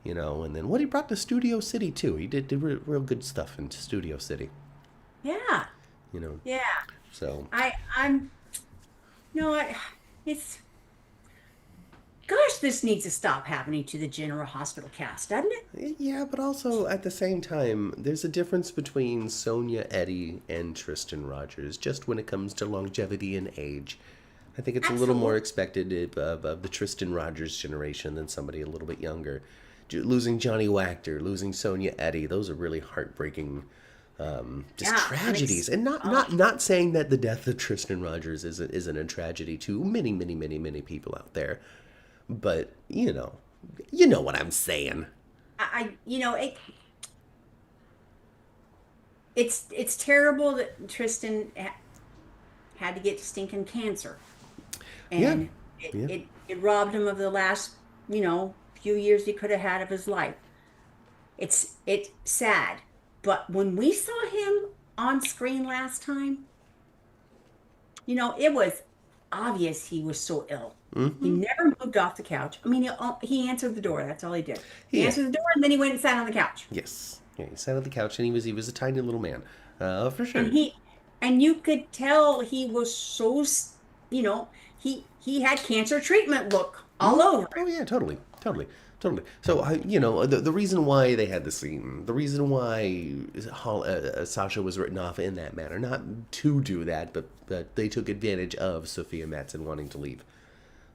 [SPEAKER 2] and then what he brought to Studio City, too. He did real good stuff in Studio City.
[SPEAKER 1] Yeah. Yeah.
[SPEAKER 2] So.
[SPEAKER 1] It's... Gosh, this needs to stop happening to the General Hospital cast, doesn't it?
[SPEAKER 2] Yeah, but also at the same time, there's a difference between Sonia Eddy and Tristan Rogers, just when it comes to longevity and age. I think it's a little more expected of the Tristan Rogers generation than somebody a little bit younger. Losing Johnny Wachter, losing Sonia Eddy, those are really heartbreaking Just
[SPEAKER 1] Yeah,
[SPEAKER 2] tragedies, and not saying that the death of Tristan Rogers isn't a tragedy to many, many, many, many people out there, but you know what I'm saying.
[SPEAKER 1] it's terrible that Tristan had to get stinking cancer,
[SPEAKER 2] Yeah,
[SPEAKER 1] and it,
[SPEAKER 2] yeah,
[SPEAKER 1] it it robbed him of the last few years he could have had of his life. It's sad, but when we saw him on screen last time, it was obvious he was so ill. He never moved off the couch. I mean, he answered the door. That's all he did. He
[SPEAKER 2] yeah.
[SPEAKER 1] answered the door and then he went and sat on the couch.
[SPEAKER 2] Yes, yeah. He sat on the couch, and he was a tiny little man, for
[SPEAKER 1] And
[SPEAKER 2] sure.
[SPEAKER 1] you could tell he was so, you know, he had cancer treatment look all over
[SPEAKER 2] Oh
[SPEAKER 1] him.
[SPEAKER 2] yeah, totally, totally, totally. So the reason why they had the scene, the reason why Sasha was written off in that manner, not to do that, but they took advantage of Sophia Matson wanting to leave.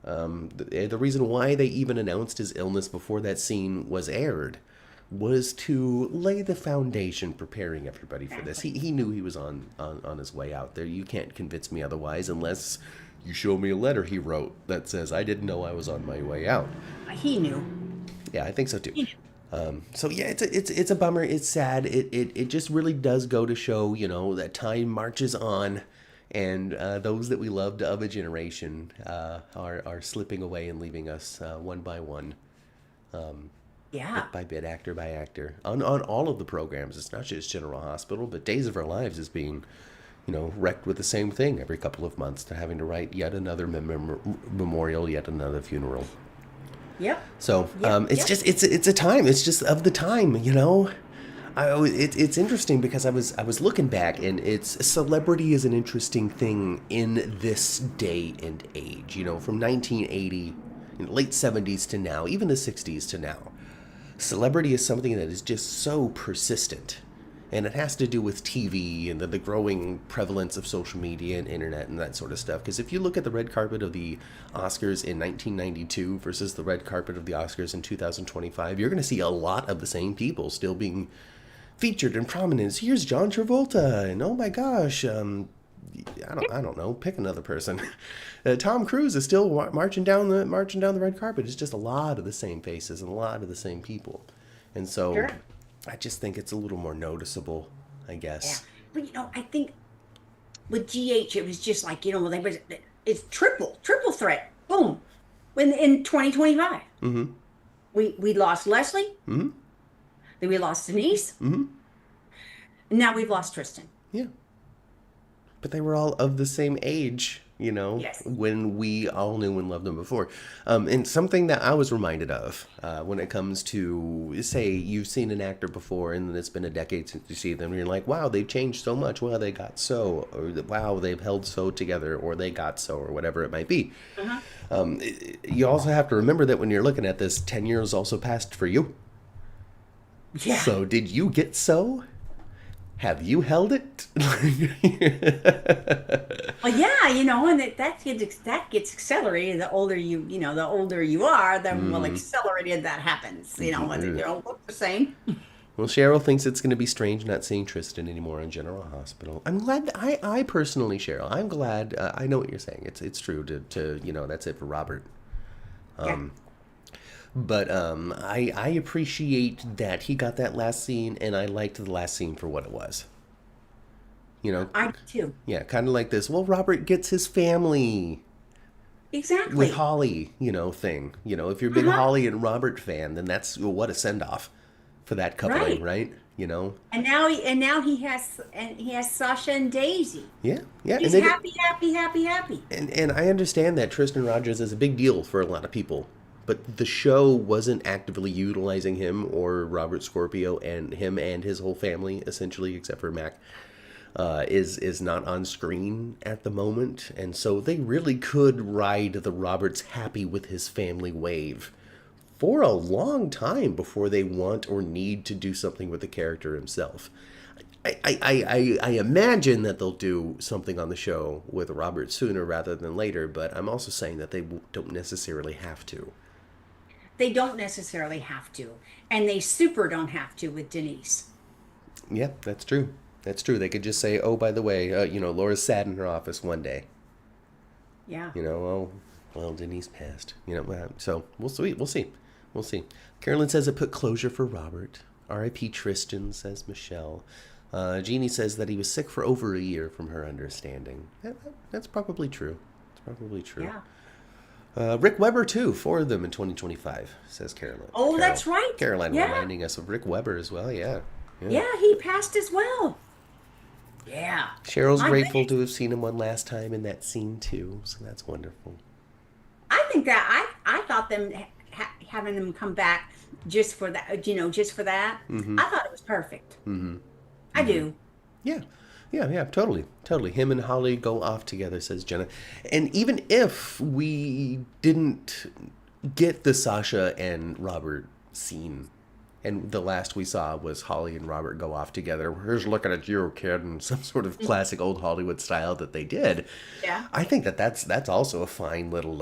[SPEAKER 2] The reason why they even announced his illness before that scene was aired was to lay the foundation, preparing everybody for this.
[SPEAKER 1] Exactly.
[SPEAKER 2] He knew he was on his way out there. You can't convince me otherwise unless you show me a letter he wrote that says, I didn't know I was on my way out.
[SPEAKER 1] He knew.
[SPEAKER 2] Yeah, I think so too.
[SPEAKER 1] He knew.
[SPEAKER 2] So yeah, it's a bummer. It's sad. It just really does go to show, that time marches on, and those that we loved of a generation are slipping away and leaving us one by one,
[SPEAKER 1] Yeah.
[SPEAKER 2] bit by bit, actor by actor, on all of the programs. It's not just General Hospital, but Days of Our Lives is being, wrecked with the same thing every couple of months. To having to write yet another memorial, yet another funeral.
[SPEAKER 1] Yep.
[SPEAKER 2] So
[SPEAKER 1] Yep.
[SPEAKER 2] it's
[SPEAKER 1] Yep.
[SPEAKER 2] just it's a time. It's just of the time. It's interesting because I was looking back, and it's celebrity is an interesting thing in this day and age. From 1980, late 70s to now, even the 60s to now, celebrity is something that is just so persistent. And it has to do with TV and the growing prevalence of social media and internet and that sort of stuff. Because if you look at the red carpet of the Oscars in 1992 versus the red carpet of the Oscars in 2025, you're going to see a lot of the same people still being featured in prominence. Here's John Travolta, and oh my gosh, I don't know, pick another person. Tom Cruise is still marching down the red carpet. It's just a lot of the same faces and a lot of the same people, and so
[SPEAKER 1] Sure.
[SPEAKER 2] I just think it's a little more noticeable, I
[SPEAKER 1] Yeah.
[SPEAKER 2] guess.
[SPEAKER 1] But I think with GH it was just like, they was it's triple threat. Boom. When in 2025.
[SPEAKER 2] Mm-hmm.
[SPEAKER 1] We lost Leslie,
[SPEAKER 2] Mm-hmm.
[SPEAKER 1] then we lost Denise,
[SPEAKER 2] Mm-hmm.
[SPEAKER 1] and now we've lost Tristan.
[SPEAKER 2] Yeah. But they were all of the same age,
[SPEAKER 1] Yes.
[SPEAKER 2] when we all knew and loved them before. And something that I was reminded of when it comes to, say, you've seen an actor before and then it's been a decade since you see them, and you're like, wow, they've changed so much. Wow, they got so, or wow, they've held so together, or they got so, or whatever it might be.
[SPEAKER 1] Uh-huh.
[SPEAKER 2] You also have to remember that when you're looking at this, 10 years also passed for you.
[SPEAKER 1] Yeah.
[SPEAKER 2] So did you get so? Have you held it?
[SPEAKER 1] Well, yeah, and that gets accelerated the older you are, the more accelerated that happens. When they don't look the same.
[SPEAKER 2] Well, Cheryl thinks it's going to be strange not seeing Tristan anymore in General Hospital. I'm glad. I personally, Cheryl, I'm glad. I know what you're saying. It's true. To that's it for Robert.
[SPEAKER 1] Yeah.
[SPEAKER 2] But I appreciate that he got that last scene, and I liked the last scene for what it was.
[SPEAKER 1] I do too.
[SPEAKER 2] Yeah, kind of like this. Well, Robert gets his family
[SPEAKER 1] Exactly.
[SPEAKER 2] with Holly, thing. If you're a big
[SPEAKER 1] Uh-huh.
[SPEAKER 2] Holly and Robert fan, then that's what a send off for that coupling,
[SPEAKER 1] Right.
[SPEAKER 2] right?
[SPEAKER 1] And now he has Sasha and Daisy.
[SPEAKER 2] Yeah, yeah,
[SPEAKER 1] He's happy, happy, happy, happy.
[SPEAKER 2] and I understand that Tristan Rogers is a big deal for a lot of people, but the show wasn't actively utilizing him or Robert Scorpio, and him and his whole family, essentially, except for Mac, is not on screen at the moment, and so they really could ride the Robert's happy with his family wave for a long time before they want or need to do something with the character himself. I imagine that they'll do something on the show with Robert sooner rather than later, but I'm also saying that they don't necessarily have to.
[SPEAKER 1] They don't necessarily have to, and they super don't have to with Denise.
[SPEAKER 2] Yeah, that's true. That's true. They could just say, "Oh, by the way, Laura's sat in her office one day."
[SPEAKER 1] Yeah.
[SPEAKER 2] Oh, well, Denise passed. So we'll see. We'll see. Carolyn says it put closure for Robert. R.I.P. Tristan, says Michelle. Jeannie says that he was sick for over a year, from her understanding. That's probably true. It's probably true.
[SPEAKER 1] Yeah.
[SPEAKER 2] Rick Weber, too. 4 of them in 2025, says Carolyn.
[SPEAKER 1] Oh, that's right.
[SPEAKER 2] Caroline reminding us of Rick Weber as well, yeah.
[SPEAKER 1] Yeah, he passed as well. Yeah.
[SPEAKER 2] Cheryl's grateful to have seen him one last time in that scene, too, so that's wonderful.
[SPEAKER 1] I think that I thought them having them come back just for that, just for that.
[SPEAKER 2] Mm-hmm.
[SPEAKER 1] I thought it was perfect.
[SPEAKER 2] Mm-hmm.
[SPEAKER 1] I do.
[SPEAKER 2] Yeah, totally. Him and Holly go off together, says Jenna. And even if we didn't get the Sasha and Robert scene, and the last we saw was Holly and Robert go off together, here's looking at you, kid, in some sort of classic old Hollywood style that they did.
[SPEAKER 1] Yeah.
[SPEAKER 2] I think that's also a fine little,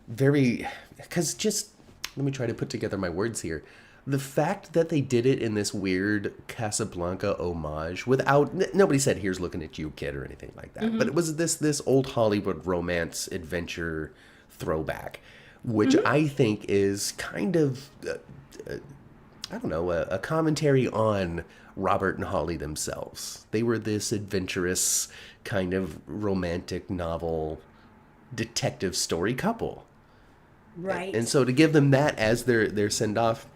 [SPEAKER 2] very, because just, let me try to put together my words here. The fact that they did it in this weird Casablanca homage without, nobody said, here's looking at you, kid, or anything like that. Mm-hmm. But it was this old Hollywood romance adventure throwback, which I think is kind of, a commentary on Robert and Holly themselves. They were this adventurous kind of romantic novel detective story couple.
[SPEAKER 1] Right.
[SPEAKER 2] And so to give them that as their send-off,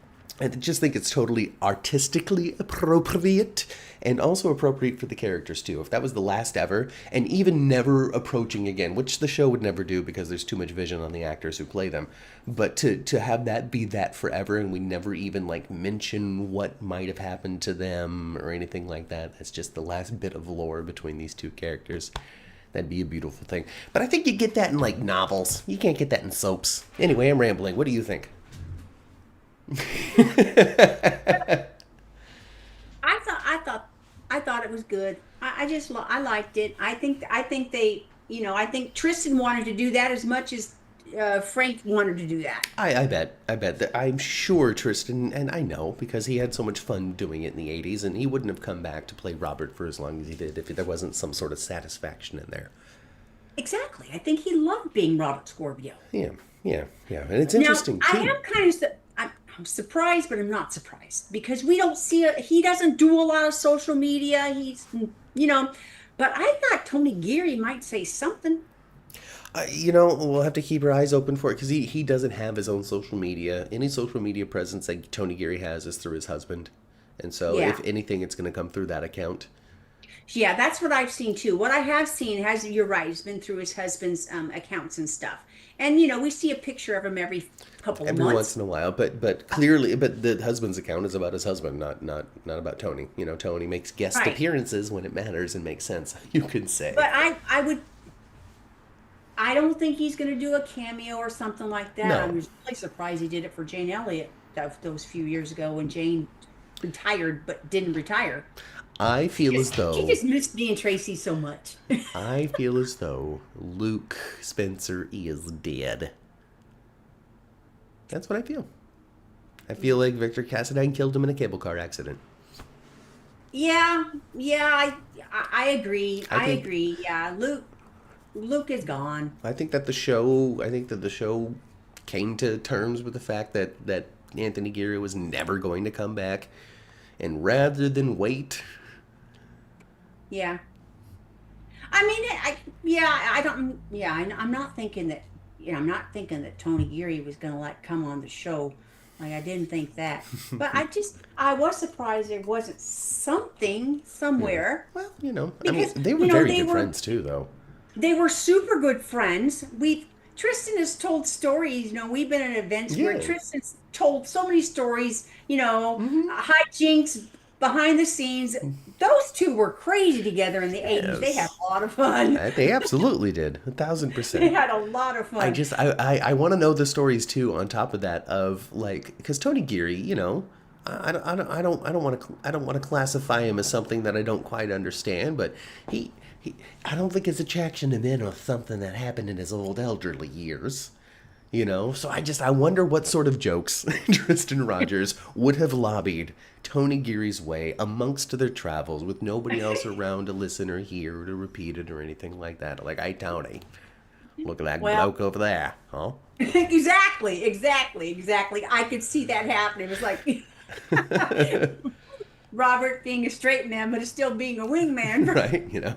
[SPEAKER 2] I just think it's totally artistically appropriate and also appropriate for the characters, too. If that was the last ever, and even never approaching again, which the show would never do because there's too much vision on the actors who play them, but to have that be that forever and we never even, mention what might have happened to them or anything like that, that's just the last bit of lore between these two characters. That'd be a beautiful thing. But I think you get that in, novels. You can't get that in soaps. Anyway, I'm rambling. What do you think?
[SPEAKER 1] I thought it was good. I liked it. I think they, I think Tristan wanted to do that as much as Frank wanted to do that.
[SPEAKER 2] I bet that I'm sure Tristan, and I know because he had so much fun doing it in the 80s, and he wouldn't have come back to play Robert for as long as he did if there wasn't some sort of satisfaction in there.
[SPEAKER 1] Exactly. I think he loved being Robert Scorpio.
[SPEAKER 2] Yeah. And it's interesting,
[SPEAKER 1] now,
[SPEAKER 2] too.
[SPEAKER 1] I am kind of... I'm surprised, but I'm not surprised because we don't see it. He doesn't do a lot of social media. He's, but I thought Tony Geary might say something.
[SPEAKER 2] We'll have to keep our eyes open for it because he doesn't have his own social media. Any social media presence that Tony Geary has is through his husband. And so if anything, it's going to come through that account.
[SPEAKER 1] Yeah, that's what I've seen too. What I have seen you're right, it's been through his husband's accounts and stuff. And, we see a picture of him every couple of months.
[SPEAKER 2] Every once in a while. But clearly, but the husband's account is about his husband, not about Tony. Tony makes guest appearances when it matters and makes sense, you could say.
[SPEAKER 1] But I don't think he's going to do a cameo or something like that.
[SPEAKER 2] No.
[SPEAKER 1] I'm really surprised he did it for Jane Elliott those few years ago when Jane retired but didn't retire.
[SPEAKER 2] I feel as though...
[SPEAKER 1] She just missed me and Tracy so much.
[SPEAKER 2] I feel as though Luke Spencer is dead. That's what I feel. I feel like Victor Cassadine killed him in a cable car accident.
[SPEAKER 1] Yeah, I agree. I agree. Yeah, Luke is gone.
[SPEAKER 2] I think that the show came to terms with the fact that Anthony Geary was never going to come back, and rather than wait...
[SPEAKER 1] Yeah. I mean, I'm not thinking that Tony Geary was going to come on the show. I didn't think that. But I was surprised there wasn't something somewhere.
[SPEAKER 2] Yeah. Well,
[SPEAKER 1] because,
[SPEAKER 2] they were very good friends too, though.
[SPEAKER 1] They were super good friends. Tristan has told stories, we've been at events where Tristan's told so many stories, hijinks, behind the scenes. Those two were crazy together in the 80s. They had a lot of fun.
[SPEAKER 2] They absolutely did. 1,000%.
[SPEAKER 1] They had a lot of fun.
[SPEAKER 2] I want to know the stories too on top of that of because Tony Geary, I don't want to classify him as something that I don't quite understand, but I don't think his attraction to men was something that happened in his old elderly years. You know, so I wonder what sort of jokes Tristan Rogers would have lobbied Tony Geary's way amongst their travels with nobody else around to listen or hear or to repeat it or anything like that. Like, hey, Tony, look at that
[SPEAKER 1] Well,
[SPEAKER 2] bloke over there, huh?
[SPEAKER 1] exactly. I could see that happening. It was like Robert being a straight man, but still being a wingman.
[SPEAKER 2] Right, you know.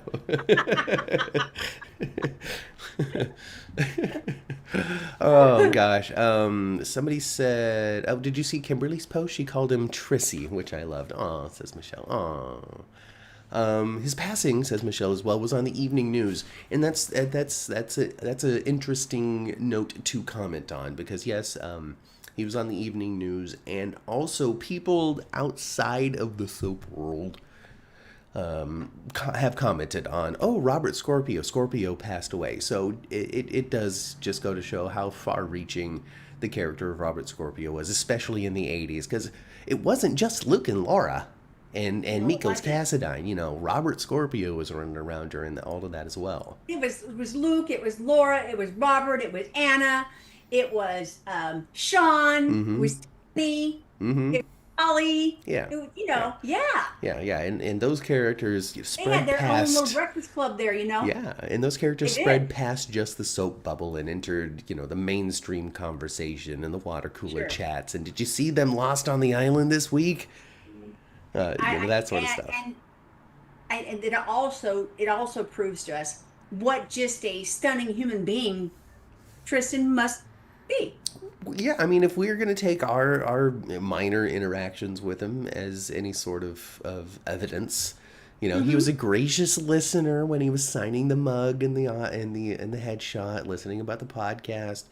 [SPEAKER 2] Oh gosh. Somebody said, "Oh, did you see Kimberly's post? She called him Trissy, which I loved." Oh, says Michelle. Oh. His passing, says Michelle as well, was on the evening news, and that's a interesting note to comment on because yes, he was on the evening news, and also people outside of the soap world have commented on, oh, Robert Scorpio passed away. So it does just go to show how far-reaching the character of Robert Scorpio was, especially in the 80s, because it wasn't just Luke and Laura and
[SPEAKER 1] No, it
[SPEAKER 2] Mikos
[SPEAKER 1] wasn't.
[SPEAKER 2] Cassadine. You know, Robert Scorpio was running around during all of that as well.
[SPEAKER 1] It was Luke, it was Laura, it was Robert, it was Anna, it was Sean, it
[SPEAKER 2] Mm-hmm.
[SPEAKER 1] was Tiffany,
[SPEAKER 2] Mm-hmm.
[SPEAKER 1] it was Ollie.
[SPEAKER 2] Yeah.
[SPEAKER 1] Yeah.
[SPEAKER 2] Yeah. And those characters
[SPEAKER 1] They had
[SPEAKER 2] spread
[SPEAKER 1] their own little
[SPEAKER 2] past.
[SPEAKER 1] breakfast club there.
[SPEAKER 2] Yeah, and those characters
[SPEAKER 1] They
[SPEAKER 2] spread
[SPEAKER 1] did.
[SPEAKER 2] past just the soap bubble and entered, the mainstream conversation and the water cooler
[SPEAKER 1] Sure.
[SPEAKER 2] chats. And did you see them Lost on the Island this week?
[SPEAKER 1] I,
[SPEAKER 2] That sort of
[SPEAKER 1] I
[SPEAKER 2] stuff.
[SPEAKER 1] and it also proves to us what just a stunning human being Tristan must be.
[SPEAKER 2] Yeah, I mean, if we're going to take our minor interactions with him as any sort of evidence, he was
[SPEAKER 1] Hmm.
[SPEAKER 2] a gracious listener when he was signing the mug and the headshot, listening about the podcast.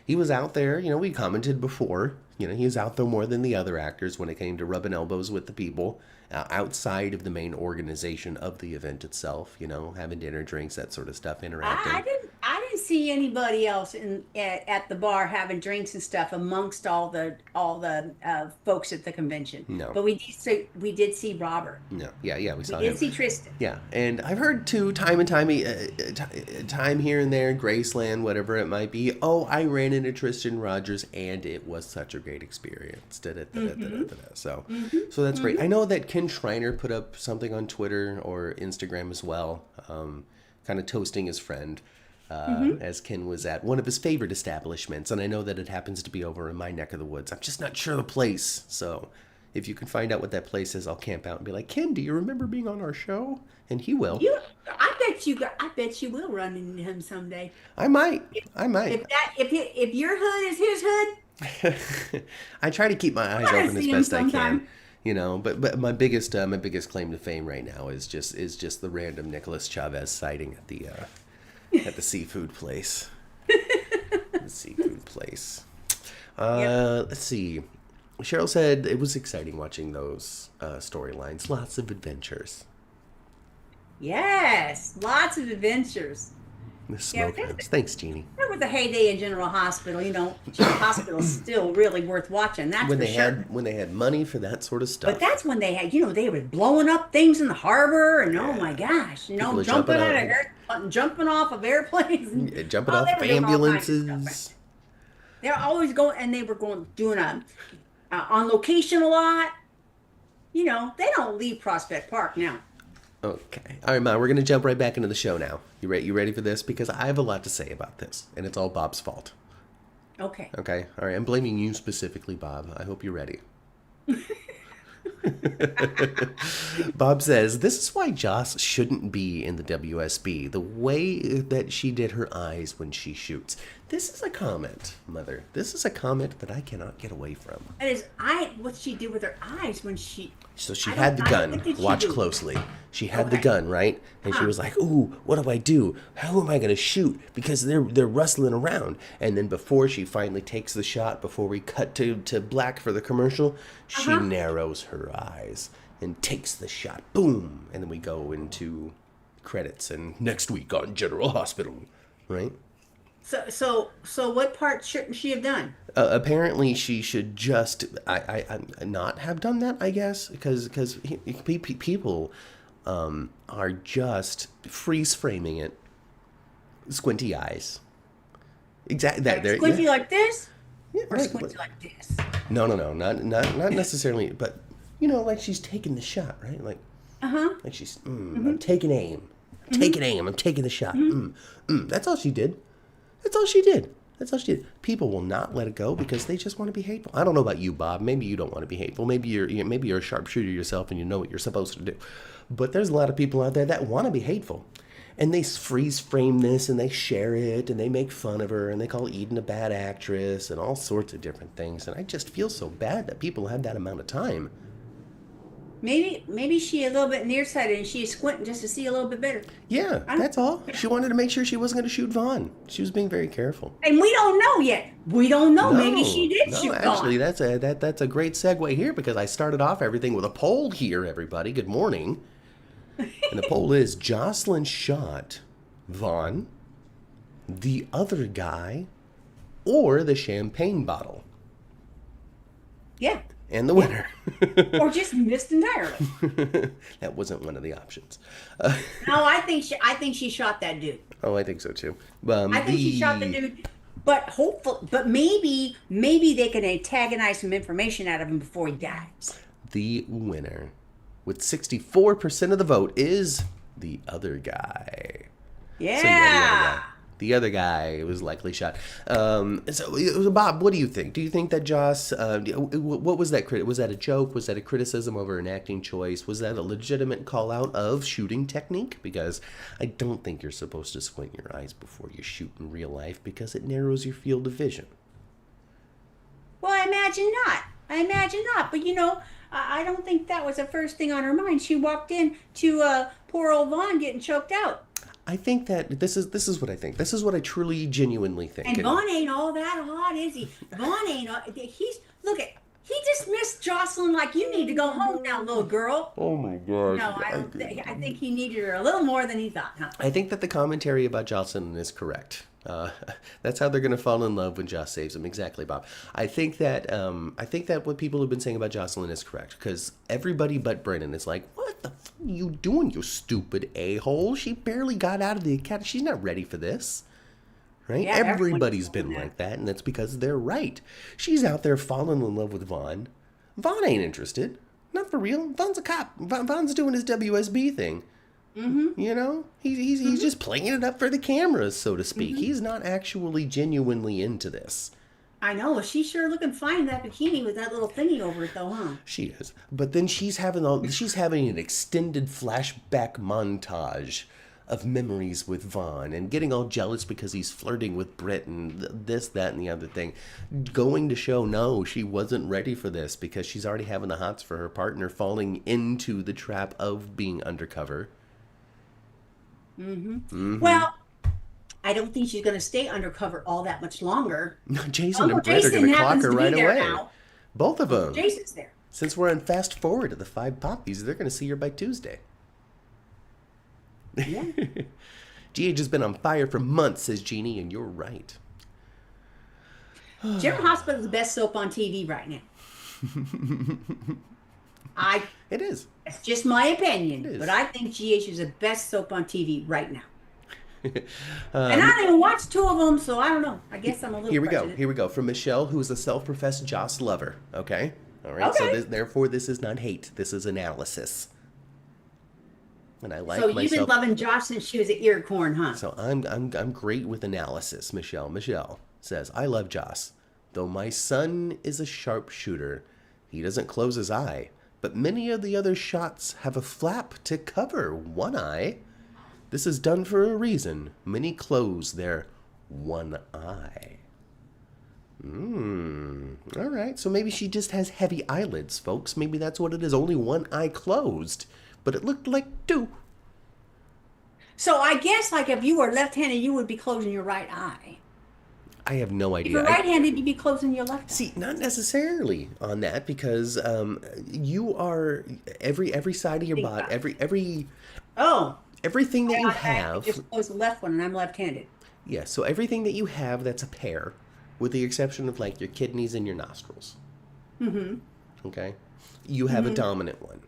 [SPEAKER 2] He was out there, we commented before, he was out there more than the other actors when it came to rubbing elbows with the people outside of the main organization of the event itself, having dinner, drinks, that sort of stuff,
[SPEAKER 1] I
[SPEAKER 2] interacting.
[SPEAKER 1] didn't see anybody else at the bar having drinks and stuff amongst all the folks at the convention.
[SPEAKER 2] No.
[SPEAKER 1] But we did see Robert.
[SPEAKER 2] No, yeah, we
[SPEAKER 1] We
[SPEAKER 2] saw
[SPEAKER 1] did
[SPEAKER 2] him.
[SPEAKER 1] see Tristan.
[SPEAKER 2] Yeah, and I've heard too, time here and there, Graceland, whatever it might be. Oh, I ran into Tristan Rogers, and it was such a great experience.
[SPEAKER 1] Hmm.
[SPEAKER 2] So,
[SPEAKER 1] Hmm.
[SPEAKER 2] so that's great.
[SPEAKER 1] Hmm.
[SPEAKER 2] I know that Ken Schreiner put up something on Twitter or Instagram as well, kind of toasting his friend.
[SPEAKER 1] Hmm.
[SPEAKER 2] As Ken was at one of his favorite establishments, and I know that it happens to be over in my neck of the woods. I'm just not sure the place, so if you can find out what that place is, I'll camp out and be like, Ken, do you remember being on our show? And he will.
[SPEAKER 1] You, I bet you will run into him someday.
[SPEAKER 2] I might.
[SPEAKER 1] If,
[SPEAKER 2] I
[SPEAKER 1] if
[SPEAKER 2] might.
[SPEAKER 1] that, if your hood is his hood,
[SPEAKER 2] I try to keep my eyes
[SPEAKER 1] you're gonna
[SPEAKER 2] open as
[SPEAKER 1] see him
[SPEAKER 2] best I can.
[SPEAKER 1] sometime.
[SPEAKER 2] But my biggest claim to fame right now is just the random Nicholas Chavez sighting at the seafood place. The seafood place.
[SPEAKER 1] Yep.
[SPEAKER 2] Let's see. Cheryl said it was exciting watching those storylines. Lots of adventures.
[SPEAKER 1] Yes, lots of adventures.
[SPEAKER 2] The
[SPEAKER 1] Yeah,
[SPEAKER 2] smokehouse. Thanks, Jeannie.
[SPEAKER 1] that was the heyday in General Hospital. General Hospital's still really worth watching. That's
[SPEAKER 2] When
[SPEAKER 1] for
[SPEAKER 2] they
[SPEAKER 1] sure.
[SPEAKER 2] had money for that sort of
[SPEAKER 1] But
[SPEAKER 2] stuff.
[SPEAKER 1] that's when they were blowing up things in the harbor, and oh my
[SPEAKER 2] Yeah.
[SPEAKER 1] gosh,
[SPEAKER 2] People are
[SPEAKER 1] jumping
[SPEAKER 2] jumping
[SPEAKER 1] out of
[SPEAKER 2] out,
[SPEAKER 1] jumping off of airplanes. And,
[SPEAKER 2] jumping
[SPEAKER 1] oh,
[SPEAKER 2] off
[SPEAKER 1] they
[SPEAKER 2] of
[SPEAKER 1] were doing all kinds of stuff.
[SPEAKER 2] ambulances.
[SPEAKER 1] They're always going, and they were doing on location a lot. They don't leave Prospect Park now.
[SPEAKER 2] Okay. All right, Ma, we're going to jump right back into the show now. You ready for this? Because I have a lot to say about this, and it's all Bob's fault.
[SPEAKER 1] Okay.
[SPEAKER 2] Okay? All right, I'm blaming you specifically, Bob. I hope you're ready. Bob says, this is why Joss shouldn't be in the WSB. The way that she did her eyes when she shoots. This is a comment, Mother. This is a comment that I cannot get away from.
[SPEAKER 1] That is, what she did with her eyes when she.
[SPEAKER 2] So she
[SPEAKER 1] I
[SPEAKER 2] had the
[SPEAKER 1] don't.
[SPEAKER 2] gun.
[SPEAKER 1] What did she
[SPEAKER 2] Watch
[SPEAKER 1] do?
[SPEAKER 2] closely. She had the
[SPEAKER 1] Okay.
[SPEAKER 2] gun, right? And she
[SPEAKER 1] Huh.
[SPEAKER 2] was like, "Ooh, what do I do? How am I going to shoot? Because they're rustling around." And then before she finally takes the shot, before we cut to black for the commercial, she
[SPEAKER 1] Uh-huh.
[SPEAKER 2] narrows her eyes and takes the shot. Boom! And then we go into credits and next week on General Hospital, right?
[SPEAKER 1] So what part shouldn't she have done?
[SPEAKER 2] Apparently, she should just I not have done that. I guess because people are just freeze framing it, squinty eyes, Exactly.
[SPEAKER 1] Like squinty like this,
[SPEAKER 2] Yeah,
[SPEAKER 1] or
[SPEAKER 2] right.
[SPEAKER 1] squinty like this.
[SPEAKER 2] No, no, no, not necessarily, but like she's taking the shot, right?
[SPEAKER 1] Uh huh.
[SPEAKER 2] Like she's, I'm taking aim, I'm taking aim, I'm taking the shot. That's all she did. That's all she did. That's all she did. People will not let it go because they just want to be hateful. I don't know about you, Bob. Maybe you don't want to be hateful. Maybe you're a sharpshooter yourself and you know what you're supposed to do. But there's a lot of people out there that want to be hateful. And they freeze frame this and they share it and they make fun of her and they call Eden a bad actress and all sorts of different things. And I just feel so bad that people have that amount of time.
[SPEAKER 1] Maybe she a little bit nearsighted and she's squinting just to see a little bit better.
[SPEAKER 2] Yeah, that's all. She wanted to make sure she wasn't going to shoot Vaughn. She was being very careful.
[SPEAKER 1] And we don't know yet. We don't know. Maybe she did shoot Vaughn.
[SPEAKER 2] Actually, that's a great segue here because I started off everything with a poll here, everybody. Good morning. And the poll is Jocelyn shot Vaughn, the other guy, or the champagne bottle.
[SPEAKER 1] Yeah.
[SPEAKER 2] And the winner.
[SPEAKER 1] Or just missed entirely.
[SPEAKER 2] That wasn't one of the options.
[SPEAKER 1] No, I think she shot that dude.
[SPEAKER 2] Oh, I think so too.
[SPEAKER 1] I think she shot the dude, but maybe they can antagonize some information out of him before he dies.
[SPEAKER 2] The winner, with 64% of the vote, is the other guy.
[SPEAKER 1] Yeah.
[SPEAKER 2] So the other guy was likely shot. So, Bob, what do you think? Do you think that Joss, what was that? Was that a joke? Was that a criticism over an acting choice? Was that a legitimate call out of shooting technique? Because I don't think you're supposed to squint your eyes before you shoot in real life because it narrows your field of vision.
[SPEAKER 1] Well, I imagine not. But I don't think that was the first thing on her mind. She walked in to poor old Vaughn getting choked out.
[SPEAKER 2] I think that this is what I think. This is what I truly, genuinely think.
[SPEAKER 1] And Vaughn ain't all that hot, is he? Vaughn ain't. He dismissed Jocelyn like you need to go home now, little girl.
[SPEAKER 2] Oh my gosh.
[SPEAKER 1] No, I think he needed her a little more than he thought, huh?
[SPEAKER 2] I think that the commentary about Jocelyn is correct. That's how they're going to fall in love when Joss saves him. Exactly, Bob. I think that what people have been saying about Jocelyn is correct because everybody but Brennan is like, "What the f are you doing, you stupid a-hole? She barely got out of the academy. She's not ready for this." Right?
[SPEAKER 1] Yeah,
[SPEAKER 2] Everybody's been like that, and that's because they're right. She's out there falling in love with Vaughn. Vaughn ain't interested. Not for real. Vaughn's a cop. Vaughn's doing his WSB thing.
[SPEAKER 1] Mm-hmm.
[SPEAKER 2] He's just playing it up for the cameras, so to speak. He's not actually genuinely into this.
[SPEAKER 1] I know. She's sure looking fine in that bikini with that little thingy over it, though, huh?
[SPEAKER 2] She is. But then she's having an extended flashback montage of memories with Vaughn and getting all jealous because he's flirting with Britt and this, that, and the other thing. Going to show, no, she wasn't ready for this because she's already having the hots for her partner falling into the trap of being undercover.
[SPEAKER 1] Well, I don't think she's going to stay undercover all that much longer.
[SPEAKER 2] No, Jason and Britt are going to clock her right away.
[SPEAKER 1] Now.
[SPEAKER 2] Both of them.
[SPEAKER 1] Jason's there.
[SPEAKER 2] Since we're on fast forward to the 5 poppies, they're going to see her by Tuesday.
[SPEAKER 1] Yeah.
[SPEAKER 2] GH has been on fire for months, says Jeannie, and you're right.
[SPEAKER 1] General Hospital is the best soap on TV right now.
[SPEAKER 2] It is.
[SPEAKER 1] It's just my opinion, but I think GH is the best soap on TV right now. And I don't even watch 2 of them, so I don't know. I guess I'm a little prejudice.
[SPEAKER 2] Here we go. From Michelle, who is a self-professed Joss lover. Okay? All right?
[SPEAKER 1] Okay.
[SPEAKER 2] So therefore, this is not hate. This is analysis. And I like
[SPEAKER 1] so
[SPEAKER 2] myself.
[SPEAKER 1] You've been loving Josh since she was at Earcorn, huh?
[SPEAKER 2] So I'm great with analysis, Michelle. Michelle says, I love Joss. Though my son is a sharpshooter, he doesn't close his eye. But many of the other shots have a flap to cover one eye. This is done for a reason. Many close their one eye. All right. So maybe she just has heavy eyelids, folks. Maybe that's what it is. Only one eye closed. But it looked like 2.
[SPEAKER 1] So I guess, like, if you were left-handed, you would be closing your right eye.
[SPEAKER 2] I have no idea.
[SPEAKER 1] If you're right-handed, you'd be closing your left eye.
[SPEAKER 2] See, not necessarily on that because you are every side of your body, everything that you have.
[SPEAKER 1] I just close the left one, and I'm left-handed.
[SPEAKER 2] Yeah, so everything that you have that's a pair, with the exception of like your kidneys and your nostrils. Okay, you have a dominant one.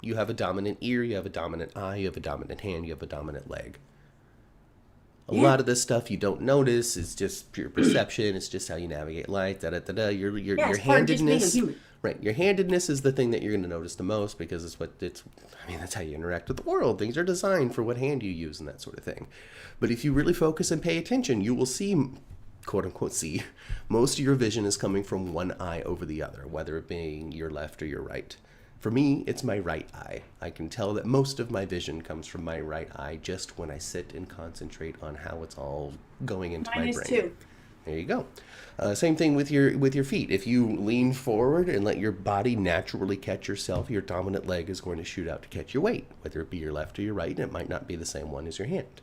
[SPEAKER 2] You have a dominant ear. You have a dominant eye. You have a dominant hand. You have a dominant leg. A lot of this stuff you don't notice. It's just pure perception. It's just how you navigate life. Da da da da. Your
[SPEAKER 1] it's part of just being a
[SPEAKER 2] handedness.
[SPEAKER 1] human.
[SPEAKER 2] Right. Your handedness is the thing that you're going to notice the most because I mean, that's how you interact with the world. Things are designed for what hand you use and that sort of thing. But if you really focus and pay attention, you will see, quote unquote, see, most of your vision is coming from one eye over the other, whether it being your left or your right. For me, it's my right eye. I can tell that most of my vision comes from my right eye just when I sit and concentrate on how it's all going into
[SPEAKER 1] Mine
[SPEAKER 2] my
[SPEAKER 1] is
[SPEAKER 2] brain.
[SPEAKER 1] too.
[SPEAKER 2] There you go. Same thing with your feet. If you lean forward and let your body naturally catch yourself, your dominant leg is going to shoot out to catch your weight, whether it be your left or your right, and it might not be the same one as your hand.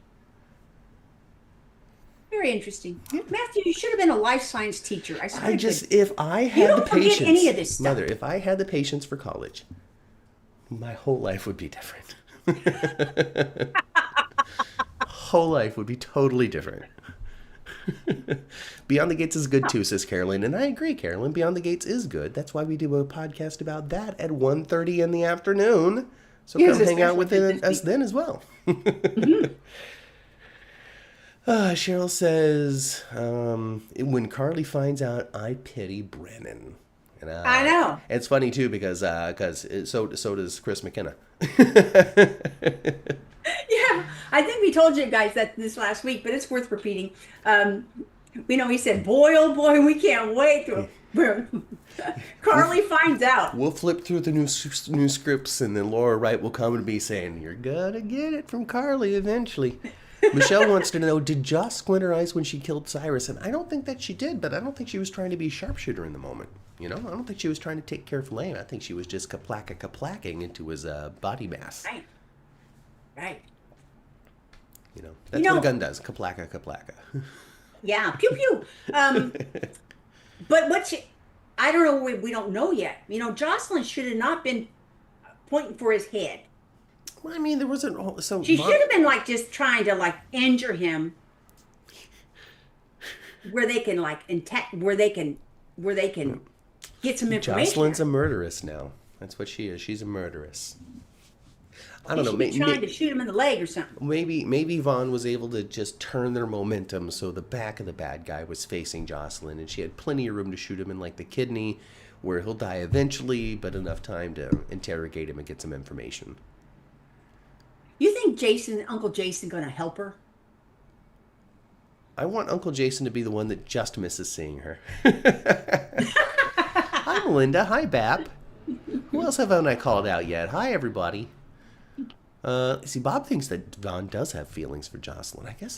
[SPEAKER 1] Very interesting. Matthew, you should have been a life science teacher. I swear.
[SPEAKER 2] If I
[SPEAKER 1] You
[SPEAKER 2] had
[SPEAKER 1] don't
[SPEAKER 2] the
[SPEAKER 1] forget
[SPEAKER 2] patience,
[SPEAKER 1] any of this stuff.
[SPEAKER 2] Mother, if I had the patience for college, my whole life would be different. Whole life would be totally different. Beyond the Gates is good too, says Carolyn, and I agree, Carolyn. Beyond the Gates is good. That's why we do a podcast about that at 1:30 in the afternoon. So
[SPEAKER 1] Yes,
[SPEAKER 2] come hang out with
[SPEAKER 1] especially
[SPEAKER 2] us then as well. Cheryl says, when Carly finds out, I pity Brennan. And,
[SPEAKER 1] I know.
[SPEAKER 2] It's funny too because so does Chris McKenna.
[SPEAKER 1] Yeah, I think we told you guys that this last week, but it's worth repeating. He said, "Boy, oh boy, we can't wait till Carly finds out."
[SPEAKER 2] We'll flip through the new scripts, and then Laura Wright will come and be saying, "You're gonna get it from Carly eventually." Michelle wants to know, did Joss squint her eyes when she killed Cyrus? And I don't think that she did, but I don't think she was trying to be a sharpshooter in the moment. I don't think she was trying to take care of Lane. I think she was just kaplacking into his body mass.
[SPEAKER 1] Right.
[SPEAKER 2] That's what a gun does. Kaplacka.
[SPEAKER 1] Yeah, pew pew. But I don't know. We don't know yet. Jocelyn should have not been pointing for his head.
[SPEAKER 2] Well, I mean, there wasn't. So
[SPEAKER 1] She should have been just trying to injure him, where they can where they can get some information.
[SPEAKER 2] Jocelyn's a murderess now. That's what she is. She's a murderess. I don't know.
[SPEAKER 1] Maybe trying to shoot him in the leg or something.
[SPEAKER 2] Maybe Vaughn was able to just turn their momentum so the back of the bad guy was facing Jocelyn, and she had plenty of room to shoot him in the kidney, where he'll die eventually, but enough time to interrogate him and get some information.
[SPEAKER 1] You think Uncle Jason, going to help her?
[SPEAKER 2] I want Uncle Jason to be the one that just misses seeing her. Hi, Melinda. Hi, Bap. Who else haven't I called out yet? Hi, everybody. See, Bob thinks that Vaughn does have feelings for Jocelyn. I guess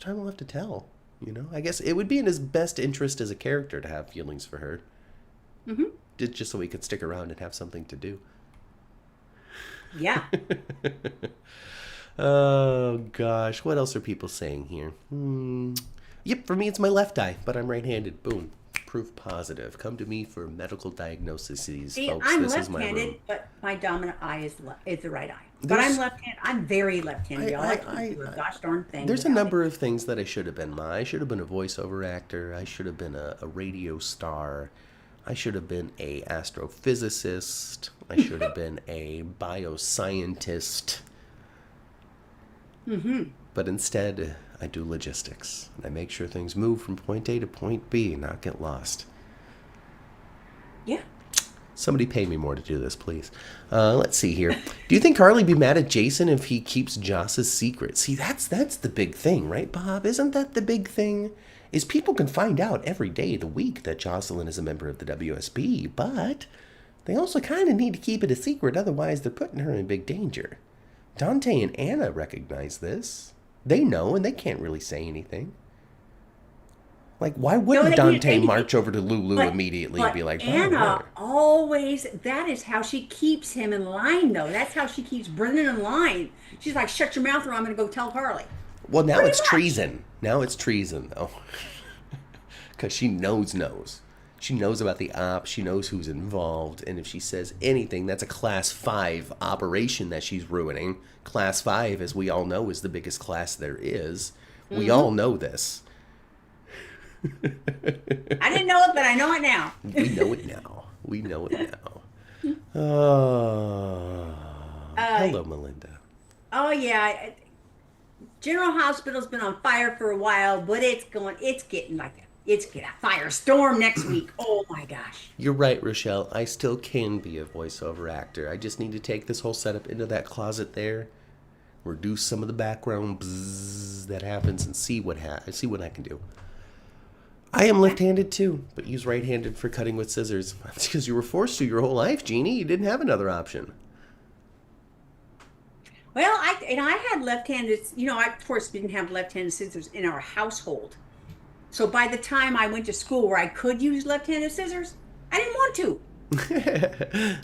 [SPEAKER 2] time will have to tell. I guess it would be in his best interest as a character to have feelings for her. Mm-hmm. Just so he could stick around and have something to do.
[SPEAKER 1] Yeah.
[SPEAKER 2] Oh, gosh. What else are people saying here? Yep, for me it's my left eye, but I'm right-handed. Boom. Proof positive. Come to me for medical diagnoses,
[SPEAKER 1] See,
[SPEAKER 2] folks.
[SPEAKER 1] I'm
[SPEAKER 2] this is my
[SPEAKER 1] left-handed,
[SPEAKER 2] room.
[SPEAKER 1] but my dominant eye is the right eye. But I'm left-handed. I'm very left-handed. I like do a gosh darn thing.
[SPEAKER 2] There's a number of things that I should have been. I should have been a voiceover actor. I should have been a radio star. I should have been a astrophysicist. I should have been a bioscientist.
[SPEAKER 1] Mm-hmm.
[SPEAKER 2] But instead, I do logistics. And I make sure things move from point A to point B and not get lost.
[SPEAKER 1] Yeah.
[SPEAKER 2] Somebody pay me more to do this, please. Let's see here. Do you think Carly'd be mad at Jason if he keeps Joss's secret? See, that's the big thing, right, Bob? Isn't that the big thing? Is people can find out every day of the week that Jocelyn is a member of the WSB, but they also kind of need to keep it a secret, otherwise they're putting her in big danger. Dante and Anna recognize this. They know, and they can't really say anything. Why wouldn't Dante march over to Lulu immediately and be like,
[SPEAKER 1] Anna always, that is how she keeps him in line, though. That's how she keeps Brennan in line. She's like, shut your mouth or I'm going to go tell Carly.
[SPEAKER 2] Well, now it's treason. Now it's treason, though. Because she knows. She knows about the op. She knows who's involved. And if she says anything, that's a Class 5 operation that she's ruining. Class 5, as we all know, is the biggest class there is. Mm-hmm. We all know this.
[SPEAKER 1] I didn't know it, but I know it now.
[SPEAKER 2] We know it now. Oh. Hello, Melinda.
[SPEAKER 1] Oh, yeah. General Hospital's been on fire for a while, but it's getting it's get a firestorm next week. Oh my gosh.
[SPEAKER 2] You're right, Rochelle. I still can be a voiceover actor. I just need to take this whole setup into that closet there, reduce some of the background bzzz that happens, and see what I can do. I am left-handed too, but use right-handed for cutting with scissors. That's because you were forced to your whole life, Jeannie. You didn't have another option.
[SPEAKER 1] Well, I had left-handed, I of course didn't have left-handed scissors in our household. So by the time I went to school where I could use left-handed scissors, I didn't want to.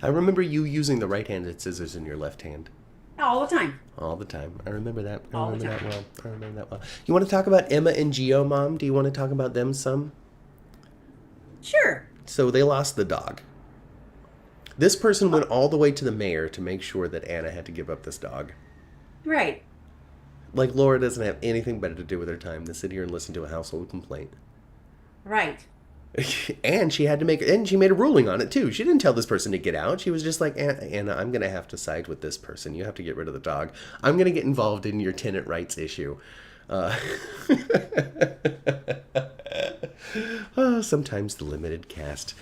[SPEAKER 2] I remember you using the right-handed scissors in your left hand.
[SPEAKER 1] All the time.
[SPEAKER 2] All the time. I remember that. I
[SPEAKER 1] All the
[SPEAKER 2] remember
[SPEAKER 1] time.
[SPEAKER 2] that well. I remember that well. You want to talk about Emma and Geo, Mom? Do you want to talk about them some?
[SPEAKER 1] Sure.
[SPEAKER 2] So they lost the dog. This person went all the way to the mayor to make sure that Anna had to give up this dog.
[SPEAKER 1] Right.
[SPEAKER 2] Like Laura doesn't have anything better to do with her time than sit here and listen to a household complaint.
[SPEAKER 1] Right.
[SPEAKER 2] And she made a ruling on it too. She didn't tell this person to get out. She was just like, Anna, I'm going to have to side with this person. You have to get rid of the dog. I'm going to get involved in your tenant rights issue. Oh, sometimes the limited cast.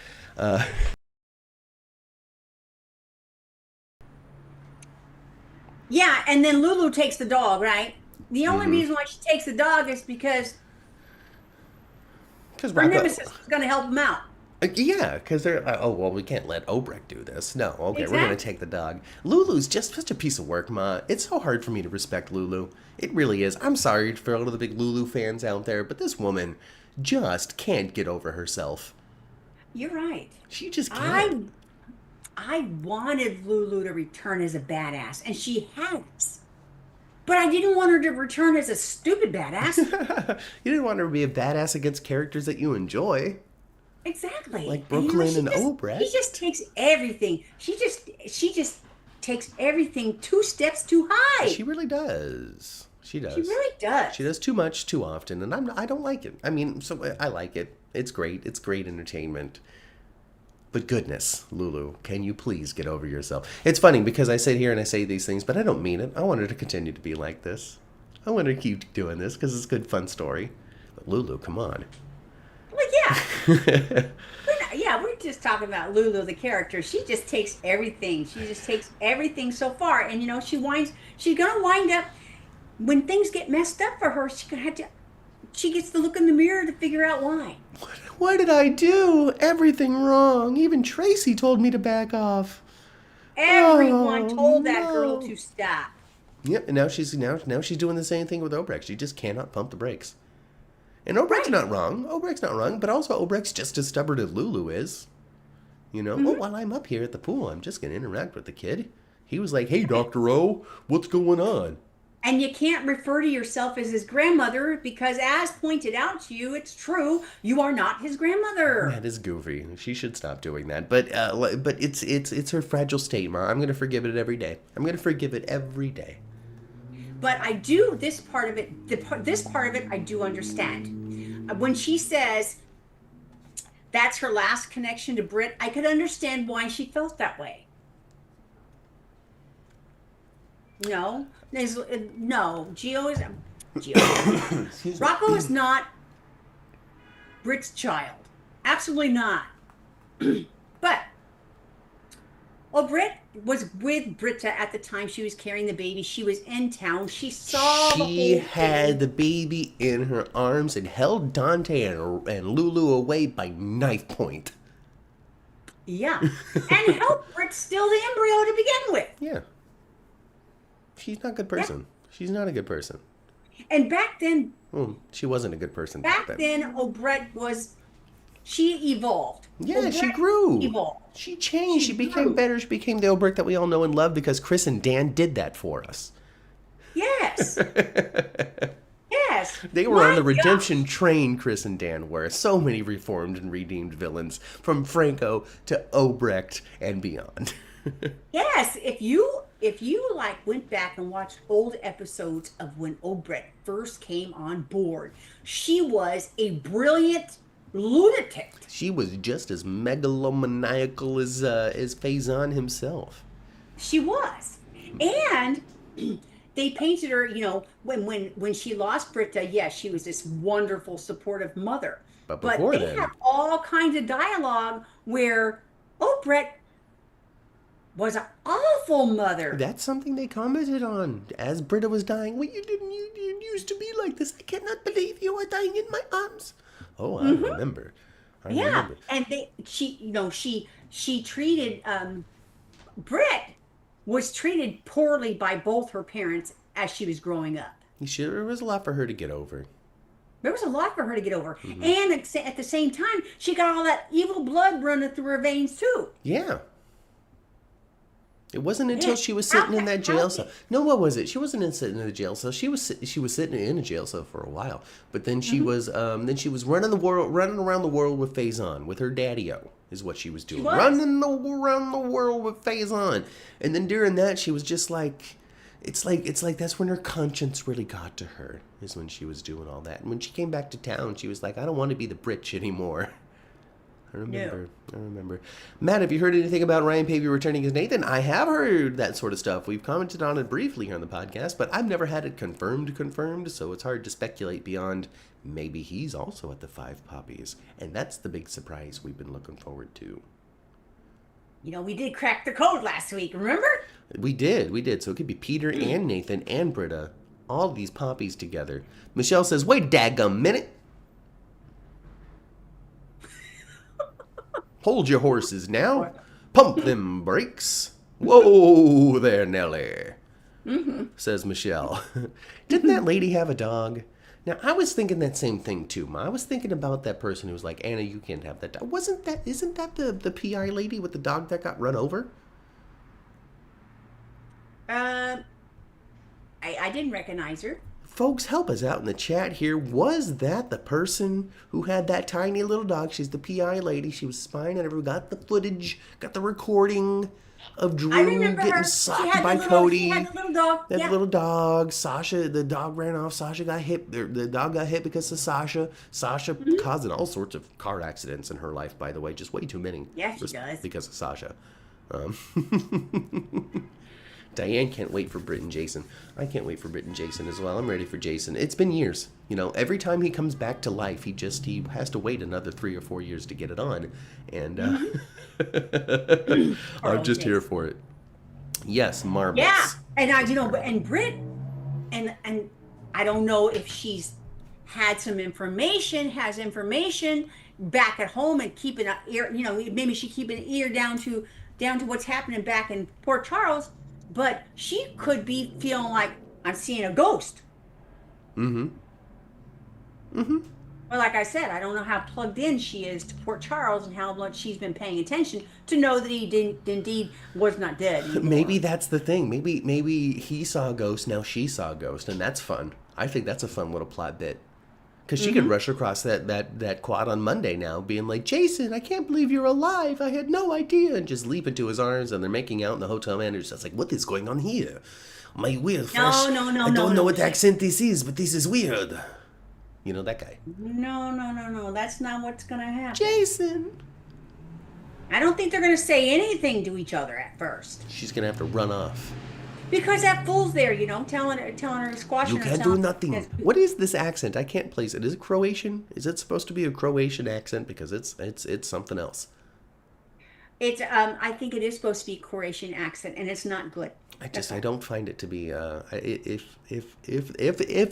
[SPEAKER 1] Yeah, and then Lulu takes the dog, right? The only reason why she takes the dog is because her
[SPEAKER 2] Rocco,
[SPEAKER 1] nemesis is going to help him out.
[SPEAKER 2] yeah, because they're, oh, well, we can't let Obrecht do this. No, okay,
[SPEAKER 1] Exactly.
[SPEAKER 2] we're going to take the dog. Lulu's just such a piece of work, Ma. It's so hard for me to respect Lulu. It really is. I'm sorry for all of the big Lulu fans out there, but this woman just can't get over herself.
[SPEAKER 1] You're right.
[SPEAKER 2] She just can't.
[SPEAKER 1] I wanted Lulu to return as a badass, and she has. But I didn't want her to return as a stupid badass.
[SPEAKER 2] You didn't want her to be a badass against characters that you enjoy.
[SPEAKER 1] Exactly.
[SPEAKER 2] Like Brooklyn and Obrecht.
[SPEAKER 1] She just takes everything. She just takes everything 2 steps too high.
[SPEAKER 2] She really does. She does.
[SPEAKER 1] She really does.
[SPEAKER 2] She does too much too often, and I don't like it. I mean, so I like it. It's great. It's great entertainment. But goodness, Lulu, can you please get over yourself? It's funny because I sit here and I say these things, but I don't mean it. I want her to continue to be like this. I want her to keep doing this because it's a good, fun story. But Lulu, come on.
[SPEAKER 1] Well, yeah. We're just talking about Lulu, the character. She just takes everything. She just takes everything so far. And, she's going to wind up, when things get messed up for her, she gets to look in the mirror to figure out why.
[SPEAKER 2] What did I do? Everything wrong. Even Tracy told me to back off.
[SPEAKER 1] Everyone told that girl to stop.
[SPEAKER 2] Yep, and now she's doing the same thing with Obrecht. She just cannot pump the brakes. And Obrecht's not wrong. Obrecht's not wrong, but also Obrecht's just as stubborn as Lulu is. Oh, while I'm up here at the pool, I'm just going to interact with the kid. He was like, hey, Dr. O, what's going on?
[SPEAKER 1] And you can't refer to yourself as his grandmother because, as pointed out to you, it's true, you are not his grandmother.
[SPEAKER 2] That is goofy. She should stop doing that. But it's her fragile state, Ma. I'm going to forgive it every day. I'm going to forgive it every day.
[SPEAKER 1] But I do this part of it. This part of it, I do understand. When she says that's her last connection to Britt, I could understand why she felt that way. No, Geo is Rocco is not Britt's child. Absolutely not. But Britt was with Britta at the time she was carrying the baby. She was in town. She saw the whole
[SPEAKER 2] She
[SPEAKER 1] thing.
[SPEAKER 2] had the baby in her arms and held Dante and Lulu away by knife point.
[SPEAKER 1] Yeah, and helped Britt steal the embryo to begin with.
[SPEAKER 2] Yeah. She's not a good person. Yeah. She's not a good person.
[SPEAKER 1] And back then...
[SPEAKER 2] Well, she wasn't a good person
[SPEAKER 1] back then. She evolved.
[SPEAKER 2] Yeah,
[SPEAKER 1] Obrecht
[SPEAKER 2] she grew.
[SPEAKER 1] Evolved.
[SPEAKER 2] She changed. She became better. She became the Obrecht that we all know and love because Chris and Dan did that for us.
[SPEAKER 1] Yes. Yes.
[SPEAKER 2] They were on the redemption train, Chris and Dan were. So many reformed and redeemed villains, from Franco to Obrecht and beyond.
[SPEAKER 1] Yes, if you went back and watched old episodes of when Obrecht first came on board, she was a brilliant lunatic.
[SPEAKER 2] She was just as megalomaniacal as Faison himself.
[SPEAKER 1] She was. And they painted her, when she lost Britta, yes, she was this wonderful, supportive mother.
[SPEAKER 2] But
[SPEAKER 1] But
[SPEAKER 2] before
[SPEAKER 1] they have
[SPEAKER 2] then,
[SPEAKER 1] all kinds of dialogue where, oh, Brett was an awful mother.
[SPEAKER 2] that's something they commented on as Britta was dying. Well, you used to be like this. I cannot believe you are dying in my arms. Oh, I
[SPEAKER 1] Hmm.
[SPEAKER 2] remember. I
[SPEAKER 1] Yeah,
[SPEAKER 2] remember.
[SPEAKER 1] and she treated Britt was treated poorly by both her parents as she was growing up.
[SPEAKER 2] There was a lot for her to get over.
[SPEAKER 1] There was a lot for her to get over,
[SPEAKER 2] Hmm.
[SPEAKER 1] and at the same time, she got all that evil blood running through her veins too.
[SPEAKER 2] Yeah. It wasn't until
[SPEAKER 1] Man,
[SPEAKER 2] she was
[SPEAKER 1] how
[SPEAKER 2] sitting in
[SPEAKER 1] ca-
[SPEAKER 2] that
[SPEAKER 1] how
[SPEAKER 2] jail
[SPEAKER 1] can?
[SPEAKER 2] cell. No, what was it? She wasn't sitting in the jail cell. She was sitting in a jail cell for a while. But
[SPEAKER 1] Mhm.
[SPEAKER 2] then she was running around the world with Faison, with her daddy-o, is what she was
[SPEAKER 1] She
[SPEAKER 2] doing.
[SPEAKER 1] was.
[SPEAKER 2] Around the world with Faison. And then during that she was just like it's like that's when her conscience really got to her, is when she was doing all that. And when she came back to town, she was like, I don't want to be the Britch anymore. I
[SPEAKER 1] No.
[SPEAKER 2] remember. I remember. Matt, have you heard anything about Ryan Pavey returning as Nathan? I have heard that sort of stuff. We've commented on it briefly here on the podcast, but I've never had it confirmed, so it's hard to speculate beyond maybe he's also at the Five Poppies. And that's the big surprise we've been looking forward to.
[SPEAKER 1] We did crack the code last week, remember?
[SPEAKER 2] We did. So it could be Peter and Nathan and Britta, all these poppies together. Michelle says, wait a daggum minute. Hold your horses now. Pump them brakes. Whoa there, Nellie, says Michelle. Didn't that lady have a dog? Now, I was thinking that same thing too, Ma. I was thinking about that person who was like, Anna, you can't have that dog. Isn't that the PI lady with the dog that got run over?
[SPEAKER 1] Um, I didn't recognize her.
[SPEAKER 2] Folks, help us out in the chat here. Was that the person who had that tiny little dog? She's the PI lady. She was spying on everyone. Got the footage, got the recording of
[SPEAKER 1] I
[SPEAKER 2] Drew
[SPEAKER 1] remember
[SPEAKER 2] getting
[SPEAKER 1] her.
[SPEAKER 2] socked by Cody.
[SPEAKER 1] She had the little dog.
[SPEAKER 2] That
[SPEAKER 1] Yeah.
[SPEAKER 2] little dog. Sasha, the dog ran off. Sasha got hit. The dog got hit because of Sasha. Sasha causing all sorts of car accidents in her life, by the way. Just way too many.
[SPEAKER 1] Yeah, she does.
[SPEAKER 2] Because of Sasha. Diane can't wait for Britt and Jason. I can't wait for Britt and Jason as well. I'm ready for Jason. It's been years. Every time he comes back to life, he has to wait another 3 or 4 years to get it on. And I'm just here for it. Yes, marbles.
[SPEAKER 1] Yeah, and and Britt, and I don't know if she's has information back at home and keeping an ear. Maybe she keeping an ear down to what's happening back in Port Charles, but she could be feeling like I'm seeing a ghost.
[SPEAKER 2] Mm-hmm. Mm-hmm.
[SPEAKER 1] Well, like I said, I don't know how plugged in she is to Port Charles and how much she's been paying attention to know that he indeed was not dead anymore.
[SPEAKER 2] Maybe that's the thing. Maybe he saw a ghost, now she saw a ghost, and that's fun. I think that's a fun little plot bit. Because she could rush across that quad on Monday now, being like, Jason, I can't believe you're alive. I had no idea. And just leap into his arms, and they're making out, and the hotel manager's just like, what is going on here? My weird fresh.
[SPEAKER 1] No,
[SPEAKER 2] I don't know what
[SPEAKER 1] no.
[SPEAKER 2] accent this is, but this is weird. That guy.
[SPEAKER 1] No. That's not what's going to happen.
[SPEAKER 2] Jason.
[SPEAKER 1] I don't think they're going to say anything to each other at first.
[SPEAKER 2] She's going to have to run off.
[SPEAKER 1] Because that fool's there, telling her to squash
[SPEAKER 2] You
[SPEAKER 1] her.
[SPEAKER 2] can't do nothing. What is this accent? I can't place it. Is it Croatian? Is it supposed to be a Croatian accent? Because it's something else.
[SPEAKER 1] It's I think it is supposed to be Croatian accent, and it's not good.
[SPEAKER 2] I don't find it to be. If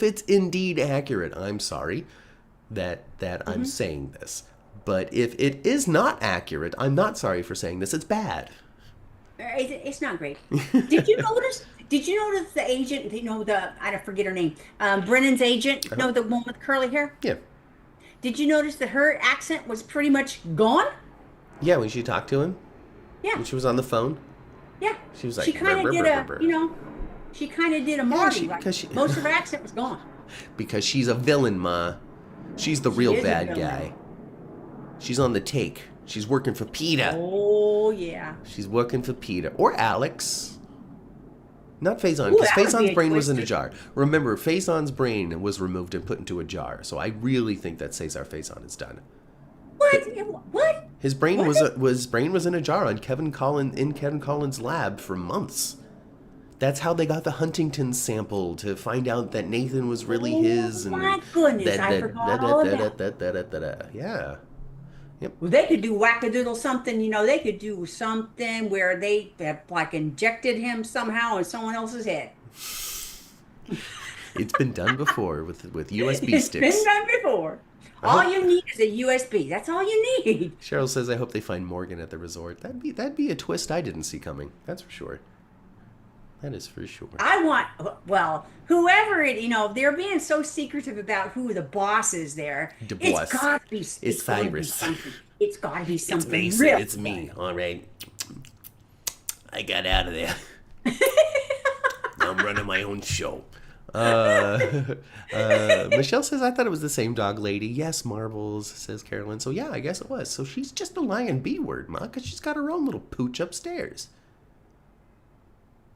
[SPEAKER 2] it's indeed accurate, I'm sorry that I'm saying this. But if it is not accurate, I'm not sorry for saying this. It's bad.
[SPEAKER 1] It's not great. Did you notice? Did you notice the agent? I don't forget her name. Brennan's agent. The one with curly hair.
[SPEAKER 2] Yeah.
[SPEAKER 1] Did you notice that her accent was pretty much gone?
[SPEAKER 2] Yeah, when she talked to him.
[SPEAKER 1] Yeah.
[SPEAKER 2] When she was on the phone.
[SPEAKER 1] Yeah.
[SPEAKER 2] She was like.
[SPEAKER 1] She kind of did She kind of did a Marty.
[SPEAKER 2] Yeah,
[SPEAKER 1] most of her accent was gone.
[SPEAKER 2] Because she's a villain, Ma. She's the real
[SPEAKER 1] is a
[SPEAKER 2] bad
[SPEAKER 1] villain.
[SPEAKER 2] guy. She's on the take. She's working for PETA.
[SPEAKER 1] Oh yeah.
[SPEAKER 2] She's working for PETA. Or Alex. Not Faison,
[SPEAKER 1] Ooh,
[SPEAKER 2] because
[SPEAKER 1] that would be
[SPEAKER 2] Faison's
[SPEAKER 1] a
[SPEAKER 2] brain was in a
[SPEAKER 1] twist.
[SPEAKER 2] jar. Remember, Faison's brain was removed and put into a jar. So I really think that Cesar Faison is done.
[SPEAKER 1] What?
[SPEAKER 2] His brain
[SPEAKER 1] What?
[SPEAKER 2] was in a jar on Kevin Collins' lab for months. That's how they got the Huntington sample to find out that Nathan was really his,
[SPEAKER 1] Oh
[SPEAKER 2] and
[SPEAKER 1] my goodness,
[SPEAKER 2] that
[SPEAKER 1] I forgot all about
[SPEAKER 2] that. Yeah. Yep.
[SPEAKER 1] Well, they could do wackadoodle something, they could do something where they have like injected him somehow in someone else's head.
[SPEAKER 2] It's been done before with USB
[SPEAKER 1] It's been
[SPEAKER 2] sticks.
[SPEAKER 1] done before.
[SPEAKER 2] I
[SPEAKER 1] All
[SPEAKER 2] hope
[SPEAKER 1] you need is a USB. That's all you need.
[SPEAKER 2] Cheryl says I hope they find Morgan at the resort. That'd be a twist I didn't see coming. That's for sure. That is for sure.
[SPEAKER 1] Well, whoever they're being so secretive about who the boss is there.
[SPEAKER 2] The
[SPEAKER 1] It's
[SPEAKER 2] boss.
[SPEAKER 1] got to be,
[SPEAKER 2] It's
[SPEAKER 1] gotta be
[SPEAKER 2] Cyrus.
[SPEAKER 1] something. It's got to be
[SPEAKER 2] It's
[SPEAKER 1] something
[SPEAKER 2] Mason.
[SPEAKER 1] real.
[SPEAKER 2] It's me. All right. I got out of there. Now I'm running my own show. Michelle says, I thought it was the same dog lady. Yes, Marbles, says Carolyn. So yeah, I guess it was. So she's just a lying B word, Ma, because she's got her own little pooch upstairs.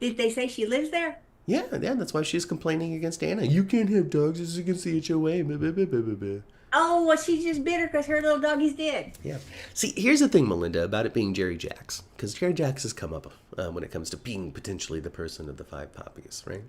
[SPEAKER 1] Did they say she lives there?
[SPEAKER 2] Yeah, that's why she's complaining against Anna. You can't have dogs, this is against the HOA. Blah, blah, blah, blah, blah.
[SPEAKER 1] Oh, well, she's just bitter because her little doggy's dead.
[SPEAKER 2] Yeah. See, here's the thing, Melinda, about it being Jerry Jacks. Because Jerry Jacks has come up when it comes to being potentially the person of the 5 poppies, right?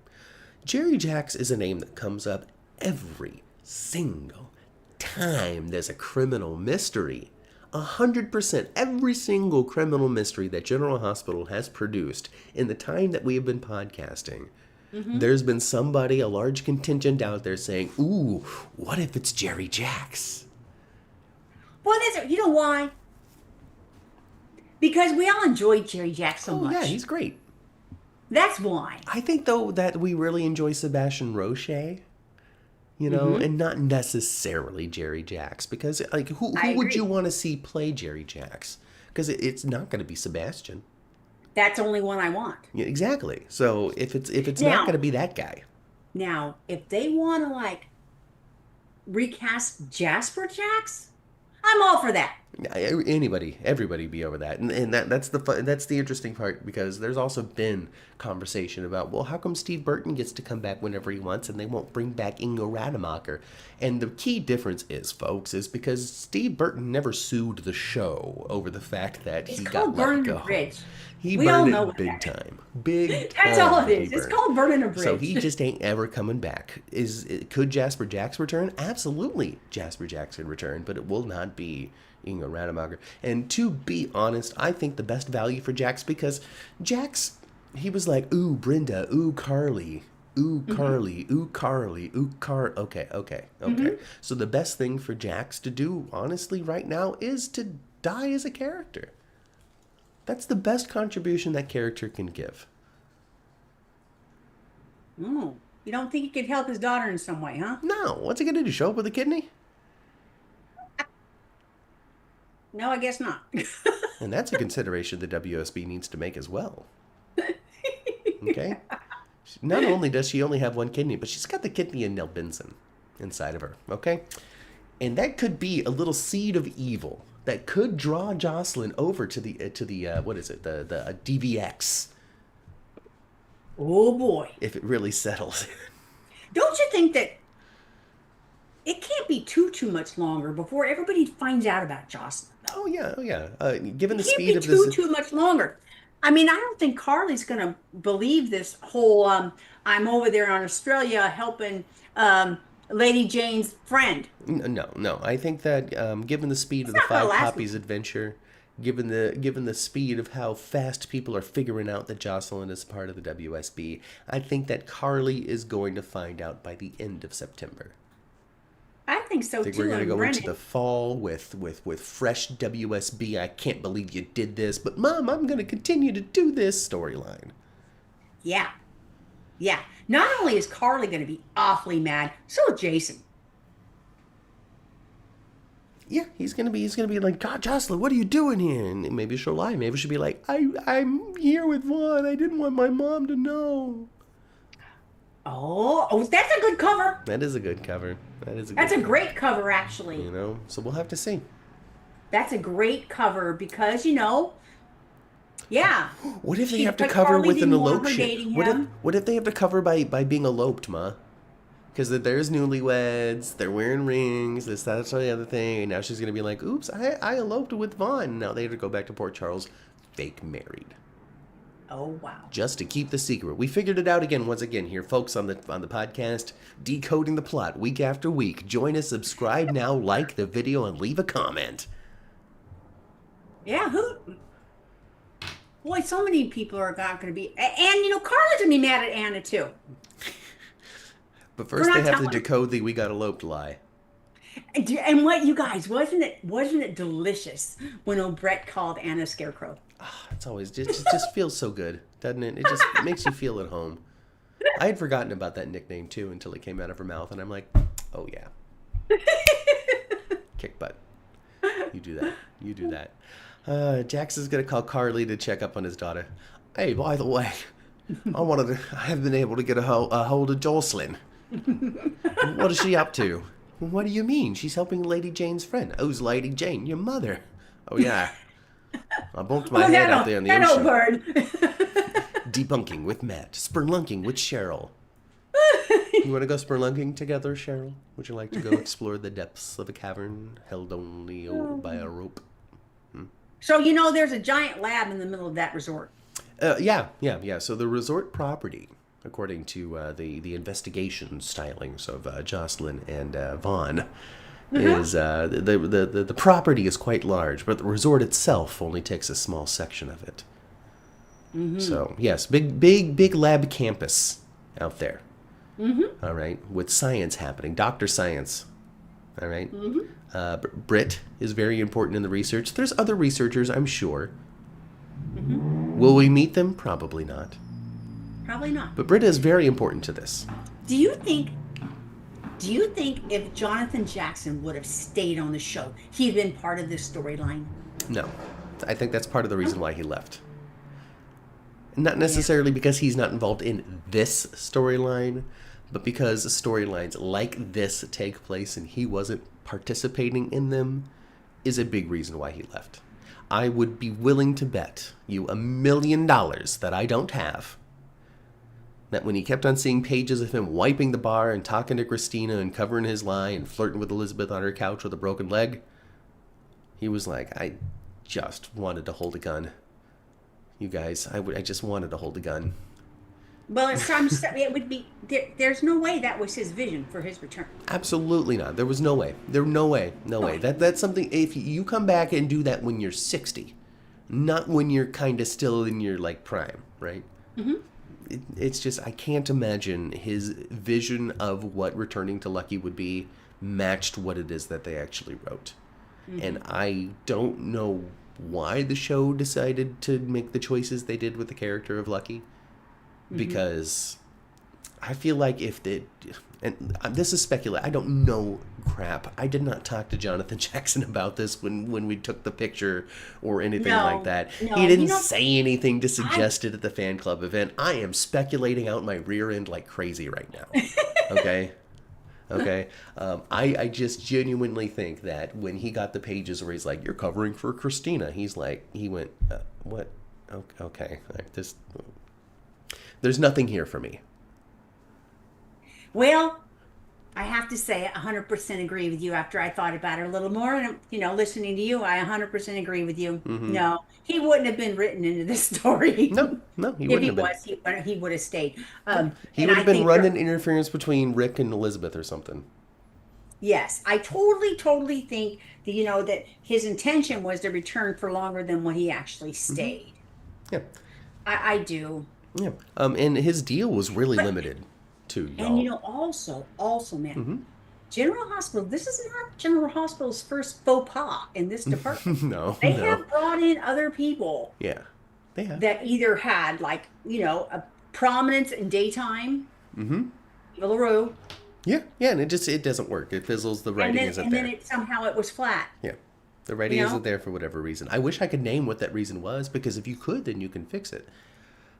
[SPEAKER 2] Jerry Jacks is a name that comes up every single time there's a criminal mystery. 100%, every single criminal mystery that General Hospital has produced in the time that we have been podcasting, there's been somebody, a large contingent out there saying, ooh, what if it's Jerry Jacks?
[SPEAKER 1] Well, you know why? Because we all enjoyed Jerry Jacks so much.
[SPEAKER 2] Yeah, he's great.
[SPEAKER 1] That's why.
[SPEAKER 2] I think, though, that we really enjoy Sebastian Roche, and not necessarily Jerry Jacks. Because, like, who would you want to see play Jerry Jacks? Because it's not going to be Sebastian.
[SPEAKER 1] That's the only one I want.
[SPEAKER 2] Yeah, exactly. So if it's
[SPEAKER 1] Now-
[SPEAKER 2] not going to be that guy.
[SPEAKER 1] Now, if they want to, recast Jasper Jacks, I'm all for that.
[SPEAKER 2] Everybody be over that, and that's the interesting part, because there's also been conversation about, well, how come Steve Burton gets to come back whenever he wants and they won't bring back Ingo Rademacher? And the key difference is, folks, is because Steve Burton never sued the show over the fact that he got
[SPEAKER 1] called
[SPEAKER 2] let
[SPEAKER 1] burning
[SPEAKER 2] go.
[SPEAKER 1] a bridge.
[SPEAKER 2] He
[SPEAKER 1] We all
[SPEAKER 2] burned
[SPEAKER 1] know
[SPEAKER 2] it big
[SPEAKER 1] that.
[SPEAKER 2] time. Big time.
[SPEAKER 1] That's all it
[SPEAKER 2] he
[SPEAKER 1] is. It's
[SPEAKER 2] burned.
[SPEAKER 1] called burning a bridge.
[SPEAKER 2] So he just ain't ever coming back. Could Jasper Jacks return? Absolutely, Jasper Jacks could return, but it will not be Ingo Rademacher. And to be honest, I think the best value for Jax, because Jax, he was like, ooh, Brenda, ooh, Carly, ooh, Carly, ooh, Carly, ooh, Okay. So the best thing for Jax to do, honestly, right now, is to die as a character. That's the best contribution that character can give.
[SPEAKER 1] Oh, you don't think he could help his daughter in some way, huh?
[SPEAKER 2] No, what's he gonna do? Show up with a kidney?
[SPEAKER 1] No, I guess not.
[SPEAKER 2] And that's a consideration the WSB needs to make as well. Okay? Not only does she only have one kidney, but she's got the kidney in Nell Benson inside of her. Okay? And that could be a little seed of evil that could draw Jocelyn over to the what is it? The DVX.
[SPEAKER 1] Oh, boy.
[SPEAKER 2] If it really settles.
[SPEAKER 1] Don't you think that it can't be too much longer before everybody finds out about Jocelyn?
[SPEAKER 2] Oh yeah. Given the
[SPEAKER 1] It can't
[SPEAKER 2] speed
[SPEAKER 1] be
[SPEAKER 2] of this,
[SPEAKER 1] too much longer. I mean, I don't think Carly's going to believe this whole I'm over there in Australia helping Lady Jane's friend.
[SPEAKER 2] No. I think that given the speed of the
[SPEAKER 1] not gonna
[SPEAKER 2] 5
[SPEAKER 1] last
[SPEAKER 2] Poppies adventure, given the speed of how fast people are figuring out that Jocelyn is part of the WSB, I think that Carly is going to find out by the end of September.
[SPEAKER 1] I think so
[SPEAKER 2] I think
[SPEAKER 1] too.
[SPEAKER 2] we're going to
[SPEAKER 1] and
[SPEAKER 2] go
[SPEAKER 1] Brennan.
[SPEAKER 2] into the fall with fresh WSB. I can't believe you did this, but Mom, I'm going to continue to do this storyline.
[SPEAKER 1] Yeah. Not only is Carly going to be awfully mad, so is Jason.
[SPEAKER 2] Yeah, he's gonna be like, God, Jocelyn, what are you doing here? And maybe she'll lie. Maybe she'll be like, I'm here with Vaughn. I didn't want my mom to know.
[SPEAKER 1] Oh, that's a good cover.
[SPEAKER 2] That is a good cover.
[SPEAKER 1] That's a great cover, actually.
[SPEAKER 2] So we'll have to see.
[SPEAKER 1] That's a great cover because, yeah.
[SPEAKER 2] What if they
[SPEAKER 1] She-
[SPEAKER 2] have to
[SPEAKER 1] but
[SPEAKER 2] cover
[SPEAKER 1] Carly
[SPEAKER 2] with an
[SPEAKER 1] didn't want
[SPEAKER 2] elope
[SPEAKER 1] her
[SPEAKER 2] shit?
[SPEAKER 1] dating
[SPEAKER 2] What
[SPEAKER 1] him.
[SPEAKER 2] if they have to cover by being eloped, Ma? Because there's newlyweds, they're wearing rings, this, that's the other thing, and now she's going to be like, oops, I eloped with Vaughn. Now they have to go back to Port Charles, fake married.
[SPEAKER 1] Oh, wow.
[SPEAKER 2] Just to keep the secret. We figured it out once again here, folks, on the podcast, decoding the plot week after week. Join us, subscribe now, like the video, and leave a comment.
[SPEAKER 1] Yeah, boy, so many people are not going to be, and Carla's going to be mad at Anna too.
[SPEAKER 2] But first they have to decode the "we got eloped" lie.
[SPEAKER 1] And what, you guys, wasn't it delicious when old Brett called Anna Scarecrow?
[SPEAKER 2] Oh, it's always just feels so good, doesn't it? It just makes you feel at home. I had forgotten about that nickname too until it came out of her mouth, and I'm like, oh yeah, kick butt. You do that. Jackson's gonna call Carly to check up on his daughter. Hey, by the way, I haven't been able to get a hold of Jocelyn. What is she up to? What do you mean? She's helping Lady Jane's friend. Who's Lady Jane? Your mother. Oh yeah. I bumped my head out there in the ocean.
[SPEAKER 1] Old bird.
[SPEAKER 2] Debunking with Matt. Spelunking with Cheryl. You want to go spelunking together, Cheryl? Would you like to go explore the depths of a cavern held only by a rope?
[SPEAKER 1] So there's a giant lab in the middle of that resort.
[SPEAKER 2] Yeah. So the resort property, according to the investigation stylings of Jocelyn and Vaughn, is the property is quite large, but the resort itself only takes a small section of it. Mm-hmm. So yes, big lab campus out there. Mm-hmm. All right, with science happening, Dr. Science. All right. Mm-hmm. Britt is very important in the research. There's other researchers, I'm sure. Mm-hmm. Will we meet them? Probably not.
[SPEAKER 1] Probably not.
[SPEAKER 2] But Britt is very important to this.
[SPEAKER 1] Do you think if Jonathan Jackson would have stayed on the show, he'd been part of this storyline?
[SPEAKER 2] No. I think that's part of the reason why he left. Not necessarily because he's not involved in this storyline, but because storylines like this take place and he wasn't participating in them is a big reason why he left. I would be willing to bet you $1 million that I don't have that when he kept on seeing pages of him wiping the bar and talking to Christina and covering his lie and flirting with Elizabeth on her couch with a broken leg, he was like, I just wanted to hold a gun. You guys, I just wanted to hold a gun.
[SPEAKER 1] Well, it would be. There's no way that was his vision for his return.
[SPEAKER 2] Absolutely not. There was no way. No way. That's something. If you come back and do that when you're 60, not when you're kind of still in your prime, right? Mm-hmm. It's just I can't imagine his vision of what returning to Lucky would be matched what it is that they actually wrote, and I don't know why the show decided to make the choices they did with the character of Lucky. Because I feel like and this is speculation. I don't know crap. I did not talk to Jonathan Jackson about this when we took the picture or anything like that. No, he didn't say anything to suggest it at the fan club event. I am speculating out my rear end like crazy right now. Okay? Okay? I just genuinely think that when he got the pages where he's like, you're covering for Christina, he went, what? Okay. There's nothing here for me.
[SPEAKER 1] Well, I have to say, I 100% agree with you after I thought about it a little more. And, listening to you, I 100% agree with you. Mm-hmm. No, he wouldn't have been written into this story.
[SPEAKER 2] No, he wouldn't
[SPEAKER 1] have. He would have stayed.
[SPEAKER 2] He would have been running interference between Rick and Elizabeth or something.
[SPEAKER 1] Yes, I totally think that, that his intention was to return for longer than what he actually stayed.
[SPEAKER 2] Yeah.
[SPEAKER 1] I do.
[SPEAKER 2] Yeah. And his deal was really limited, too. Y'all.
[SPEAKER 1] And also, man, General Hospital. This is not General Hospital's first faux pas in this department.
[SPEAKER 2] No,
[SPEAKER 1] they have brought in other people.
[SPEAKER 2] Yeah, they have
[SPEAKER 1] that either had a prominence in daytime. Mm-hmm. Willow.
[SPEAKER 2] Yeah, and it doesn't work. It fizzles. The writing isn't there.
[SPEAKER 1] And then somehow it was flat.
[SPEAKER 2] Yeah, the writing isn't there for whatever reason. I wish I could name what that reason was, because if you could, then you can fix it.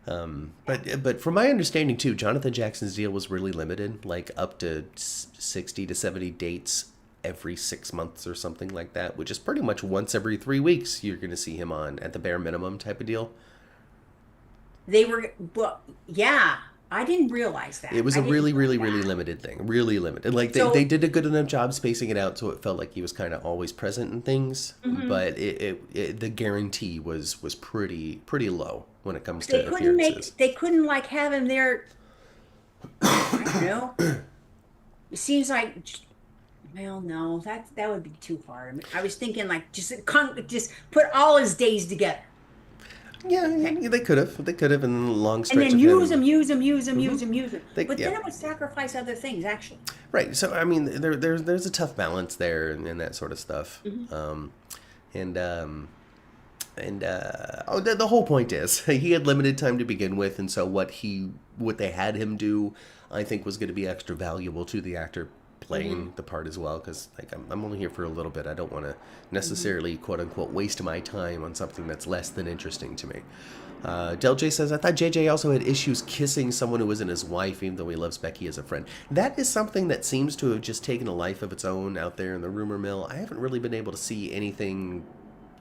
[SPEAKER 2] But from my understanding too, Jonathan Jackson's deal was really limited, like up to 60 to 70 dates every 6 months or something like that, which is pretty much once every 3 weeks you're going to see him on at the bare minimum type of deal.
[SPEAKER 1] I didn't realize that.
[SPEAKER 2] It was a really limited thing, really limited. Like they did a good enough job spacing it out so it felt like he was kind of always present in things, but the guarantee was pretty low. when it comes to appearances.
[SPEAKER 1] They couldn't like have him there. I don't know. It seems like, well, no, that would be too hard. I mean, I was thinking like just put all his days together.
[SPEAKER 2] Yeah,
[SPEAKER 1] Okay.
[SPEAKER 2] yeah, they could have. They could have in a long
[SPEAKER 1] And
[SPEAKER 2] stretch
[SPEAKER 1] then
[SPEAKER 2] of
[SPEAKER 1] use
[SPEAKER 2] him.
[SPEAKER 1] them, use them, use them, use them, use them.
[SPEAKER 2] They-
[SPEAKER 1] But
[SPEAKER 2] yeah.
[SPEAKER 1] then it would sacrifice other things, actually.
[SPEAKER 2] Right. So I mean, there's a tough balance there and that sort of stuff. And the whole point is he had limited time to begin with, and so what they had him do, I think, was going to be extra valuable to the actor playing the part as well, because like I'm only here for a little bit. I don't want to necessarily quote unquote waste my time on something that's less than interesting to me. Del J says, I thought JJ also had issues kissing someone who isn't his wife, even though he loves Becky as a friend. That is something that seems to have just taken a life of its own out there in the rumor mill. I haven't really been able to see anything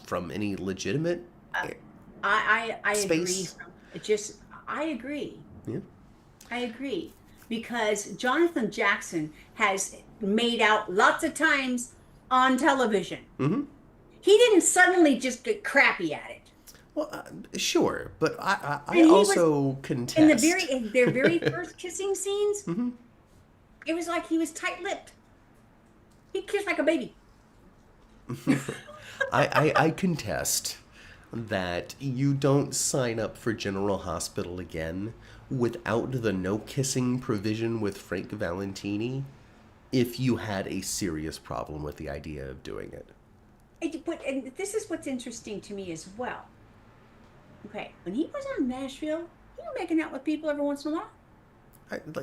[SPEAKER 2] from any legitimate
[SPEAKER 1] I
[SPEAKER 2] space.
[SPEAKER 1] agree. It just I agree.
[SPEAKER 2] Yeah.
[SPEAKER 1] I agree because Jonathan Jackson has made out lots of times on television.
[SPEAKER 2] Mm-hmm.
[SPEAKER 1] He didn't suddenly just get crappy at it.
[SPEAKER 2] Well, sure, but I
[SPEAKER 1] And he
[SPEAKER 2] also contest.
[SPEAKER 1] In their very first kissing scenes, it was like he was tight-lipped. He kissed like a baby.
[SPEAKER 2] I contest that you don't sign up for General Hospital again without the no kissing provision with Frank Valentini if you had a serious problem with the idea of doing it.
[SPEAKER 1] And this is what's interesting to me as well. Okay, when he was on Nashville, he was making out with people every once in a while.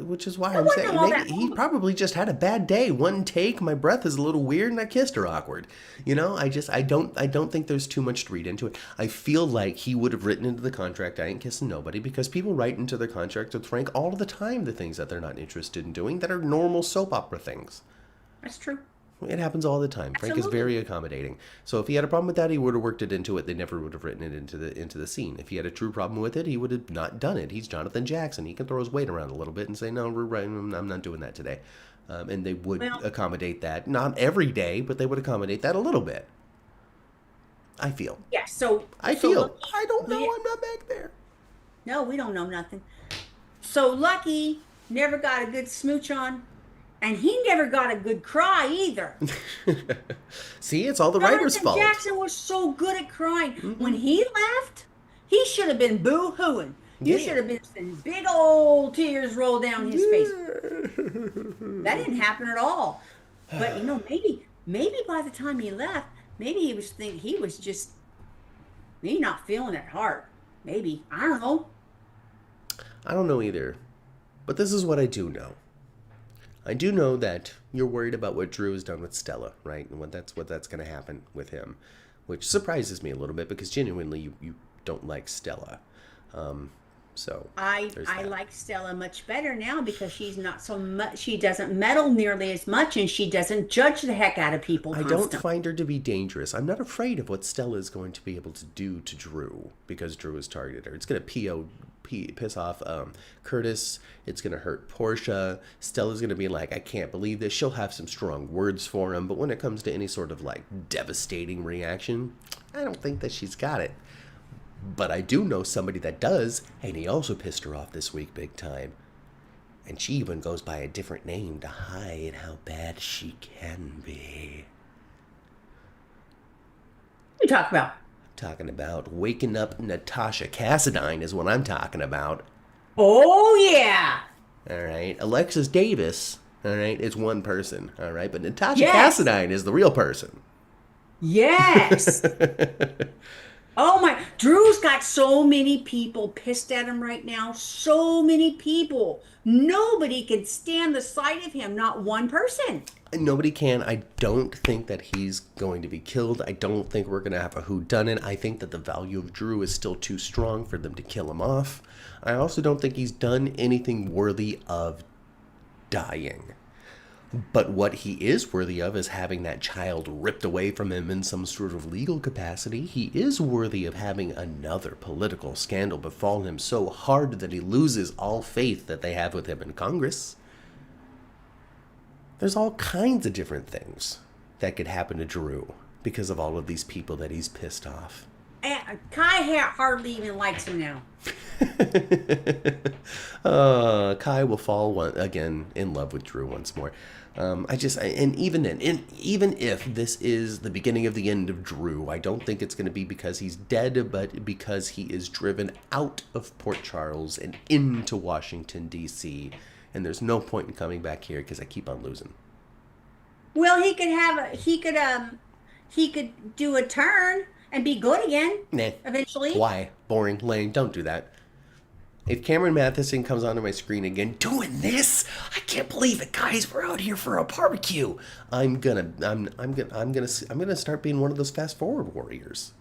[SPEAKER 2] Which is why
[SPEAKER 1] It
[SPEAKER 2] I'm
[SPEAKER 1] wasn't
[SPEAKER 2] saying
[SPEAKER 1] all
[SPEAKER 2] maybe
[SPEAKER 1] that
[SPEAKER 2] he
[SPEAKER 1] long.
[SPEAKER 2] probably just had a bad day. One take, my breath is a little weird, and I kissed her awkward. You know, I don't think there's too much to read into it. I feel like he would have written into the contract, I ain't kissing nobody, because people write into their contract with Frank all the time the things that they're not interested in doing that are normal soap opera things.
[SPEAKER 1] That's true.
[SPEAKER 2] It happens all the time. Frank is
[SPEAKER 1] Absolutely.
[SPEAKER 2] very accommodating. So if he had a problem with that, he would have worked it into it. They never would have written it into the scene. If he had a true problem with it, he would have not done it. He's Jonathan Jackson. He can throw his weight around a little bit and say, no, we're right. I'm not doing that today. And they would accommodate that. Not every day, but they would accommodate that a little bit. I feel.
[SPEAKER 1] Yeah,
[SPEAKER 2] I don't know. I'm not back there.
[SPEAKER 1] No, we don't know nothing. So Lucky never got a good smooch on, and he never got a good cry either.
[SPEAKER 2] See, it's all the writer's
[SPEAKER 1] Jonathan
[SPEAKER 2] fault.
[SPEAKER 1] Jackson was so good at crying. When he left, he should have been boo-hooing. You
[SPEAKER 2] Yeah.
[SPEAKER 1] should have been seeing big old tears roll down his face. That didn't happen at all. But maybe by the time he left, maybe he was thinking he was just maybe not feeling it hard. Maybe. I don't know.
[SPEAKER 2] I don't know either. But this is what I do know. I do know that you're worried about what Drew has done with Stella, right? And what that's going to happen with him, which surprises me a little bit because genuinely you don't like Stella. So
[SPEAKER 1] I
[SPEAKER 2] that.
[SPEAKER 1] like Stella much better now because she's not so much. She doesn't meddle nearly as much, and she doesn't judge the heck out of people.
[SPEAKER 2] I don't find her to be dangerous. I'm not afraid of what Stella is going to be able to do to Drew because Drew has targeted her. It's going to piss off Curtis. It's going to hurt Portia. Stella's going to be like, I can't believe this. She'll have some strong words for him, but when it comes to any sort of like devastating reaction, I don't think that she's got it. But I do know somebody that does, and he also pissed her off this week big time. And she even goes by a different name to hide how bad she can be.
[SPEAKER 1] What are you talking about?
[SPEAKER 2] Talking about waking up Natasha Cassadine is what I'm talking about.
[SPEAKER 1] Oh yeah.
[SPEAKER 2] All right. Alexis Davis, all right, is one person, all right? But Natasha
[SPEAKER 1] Yes.
[SPEAKER 2] Cassadine is the real person.
[SPEAKER 1] Yes. Oh my, Drew's got so many people pissed at him right now. So many people. Nobody can stand the sight of him, not one person.
[SPEAKER 2] Nobody can. I don't think that he's going to be killed. I don't think we're going to have a whodunit. I think that the value of Drew is still too strong for them to kill him off. I also don't think he's done anything worthy of dying. But what he is worthy of is having that child ripped away from him in some sort of legal capacity. He is worthy of having another political scandal befall him so hard that he loses all faith that they have with him in Congress. There's all kinds of different things that could happen to Drew because of all of these people that he's pissed off.
[SPEAKER 1] Kai hardly even likes him now.
[SPEAKER 2] Kai will fall again in love with Drew once more. And even then, even if this is the beginning of the end of Drew, I don't think it's going to be because he's dead, but because he is driven out of Port Charles and into Washington, D.C. And there's no point in coming back here because I keep on losing.
[SPEAKER 1] Well, he could do a turn and be good again
[SPEAKER 2] Nah.
[SPEAKER 1] eventually.
[SPEAKER 2] Why? Boring, lame, don't do that. If Cameron Matheson comes onto my screen again doing this, I can't believe it, guys. We're out here for a barbecue. I'm gonna start being one of those fast forward warriors.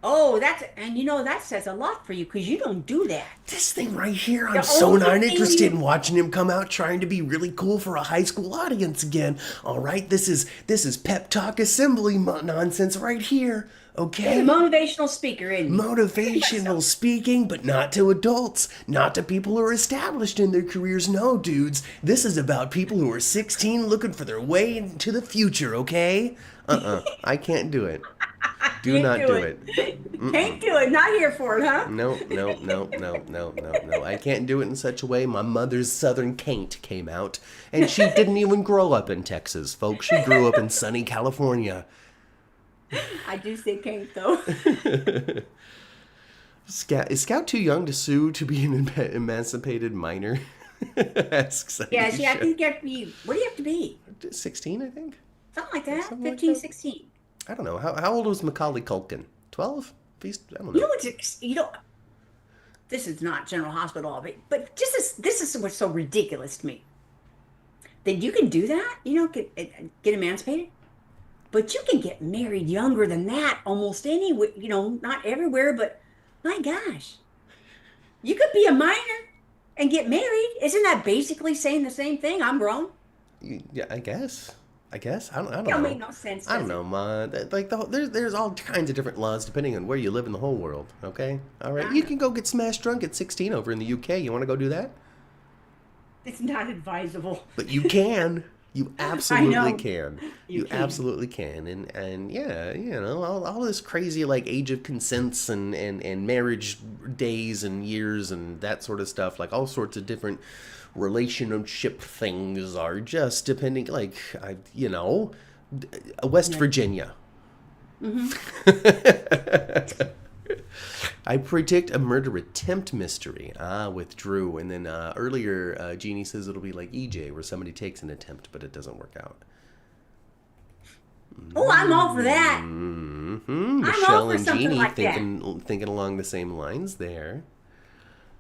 [SPEAKER 1] Oh, that says a lot for you because you don't do that.
[SPEAKER 2] This thing right here, I'm
[SPEAKER 1] The
[SPEAKER 2] so
[SPEAKER 1] only
[SPEAKER 2] not
[SPEAKER 1] thing
[SPEAKER 2] interested
[SPEAKER 1] you-
[SPEAKER 2] in watching him come out trying to be really cool for a high school audience again. All right, this is pep talk assembly nonsense right here. Okay.
[SPEAKER 1] He's a motivational speaker, isn't he?
[SPEAKER 2] Motivational speaking, but not to adults, not to people who are established in their careers. No, dudes, this is about people who are 16 looking for their way into the future, okay? I can't do it. Do
[SPEAKER 1] Can't
[SPEAKER 2] not
[SPEAKER 1] do
[SPEAKER 2] do
[SPEAKER 1] it.
[SPEAKER 2] it.
[SPEAKER 1] Can't do it. Not here for it, huh?
[SPEAKER 2] No. I can't do it in such a way. My mother's Southern Caint came out, and she didn't even grow up in Texas, folks. She grew up in sunny California.
[SPEAKER 1] I do say can't though.
[SPEAKER 2] Is Scout too young to sue to be an emancipated minor? Asks
[SPEAKER 1] Yeah, see, I
[SPEAKER 2] Aisha.
[SPEAKER 1] think you have to be. What do you have to be?
[SPEAKER 2] 16, I think.
[SPEAKER 1] Something like that.
[SPEAKER 2] Something like
[SPEAKER 1] 15,
[SPEAKER 2] that.
[SPEAKER 1] 16.
[SPEAKER 2] I don't know. How old was Macaulay Culkin? 12? I don't
[SPEAKER 1] You
[SPEAKER 2] know.
[SPEAKER 1] know what's this is not General Hospital, but just this is what's so ridiculous to me. That you can do that, get emancipated, but you can get married younger than that almost anywhere. Not everywhere, but my gosh, you could be a minor and get married. Isn't that basically saying the same thing? I'm grown.
[SPEAKER 2] Yeah, I guess. I don't
[SPEAKER 1] Don't
[SPEAKER 2] know.
[SPEAKER 1] make no sense.
[SPEAKER 2] I don't
[SPEAKER 1] Does it?
[SPEAKER 2] know, Ma. There's all kinds of different laws depending on where you live in the whole world. Okay, all right.
[SPEAKER 1] I
[SPEAKER 2] You
[SPEAKER 1] know.
[SPEAKER 2] can go get smashed drunk at 16 over in the UK. You want to go do that?
[SPEAKER 1] It's not advisable.
[SPEAKER 2] But you can. You absolutely
[SPEAKER 1] know.
[SPEAKER 2] can.
[SPEAKER 1] You
[SPEAKER 2] You
[SPEAKER 1] can.
[SPEAKER 2] absolutely can. And yeah, all this crazy like age of consents and marriage days and years and that sort of stuff, like all sorts of different relationship things are just depending, like, West Virginia. I predict a murder attempt mystery. With Drew. And then earlier, Jeannie says it'll be like EJ, where somebody takes an attempt, but it doesn't work out.
[SPEAKER 1] Oh, I'm all for that.
[SPEAKER 2] Mm-hmm.
[SPEAKER 1] all
[SPEAKER 2] Michelle
[SPEAKER 1] for
[SPEAKER 2] and
[SPEAKER 1] something
[SPEAKER 2] Jeannie
[SPEAKER 1] like that.
[SPEAKER 2] thinking along the same lines there.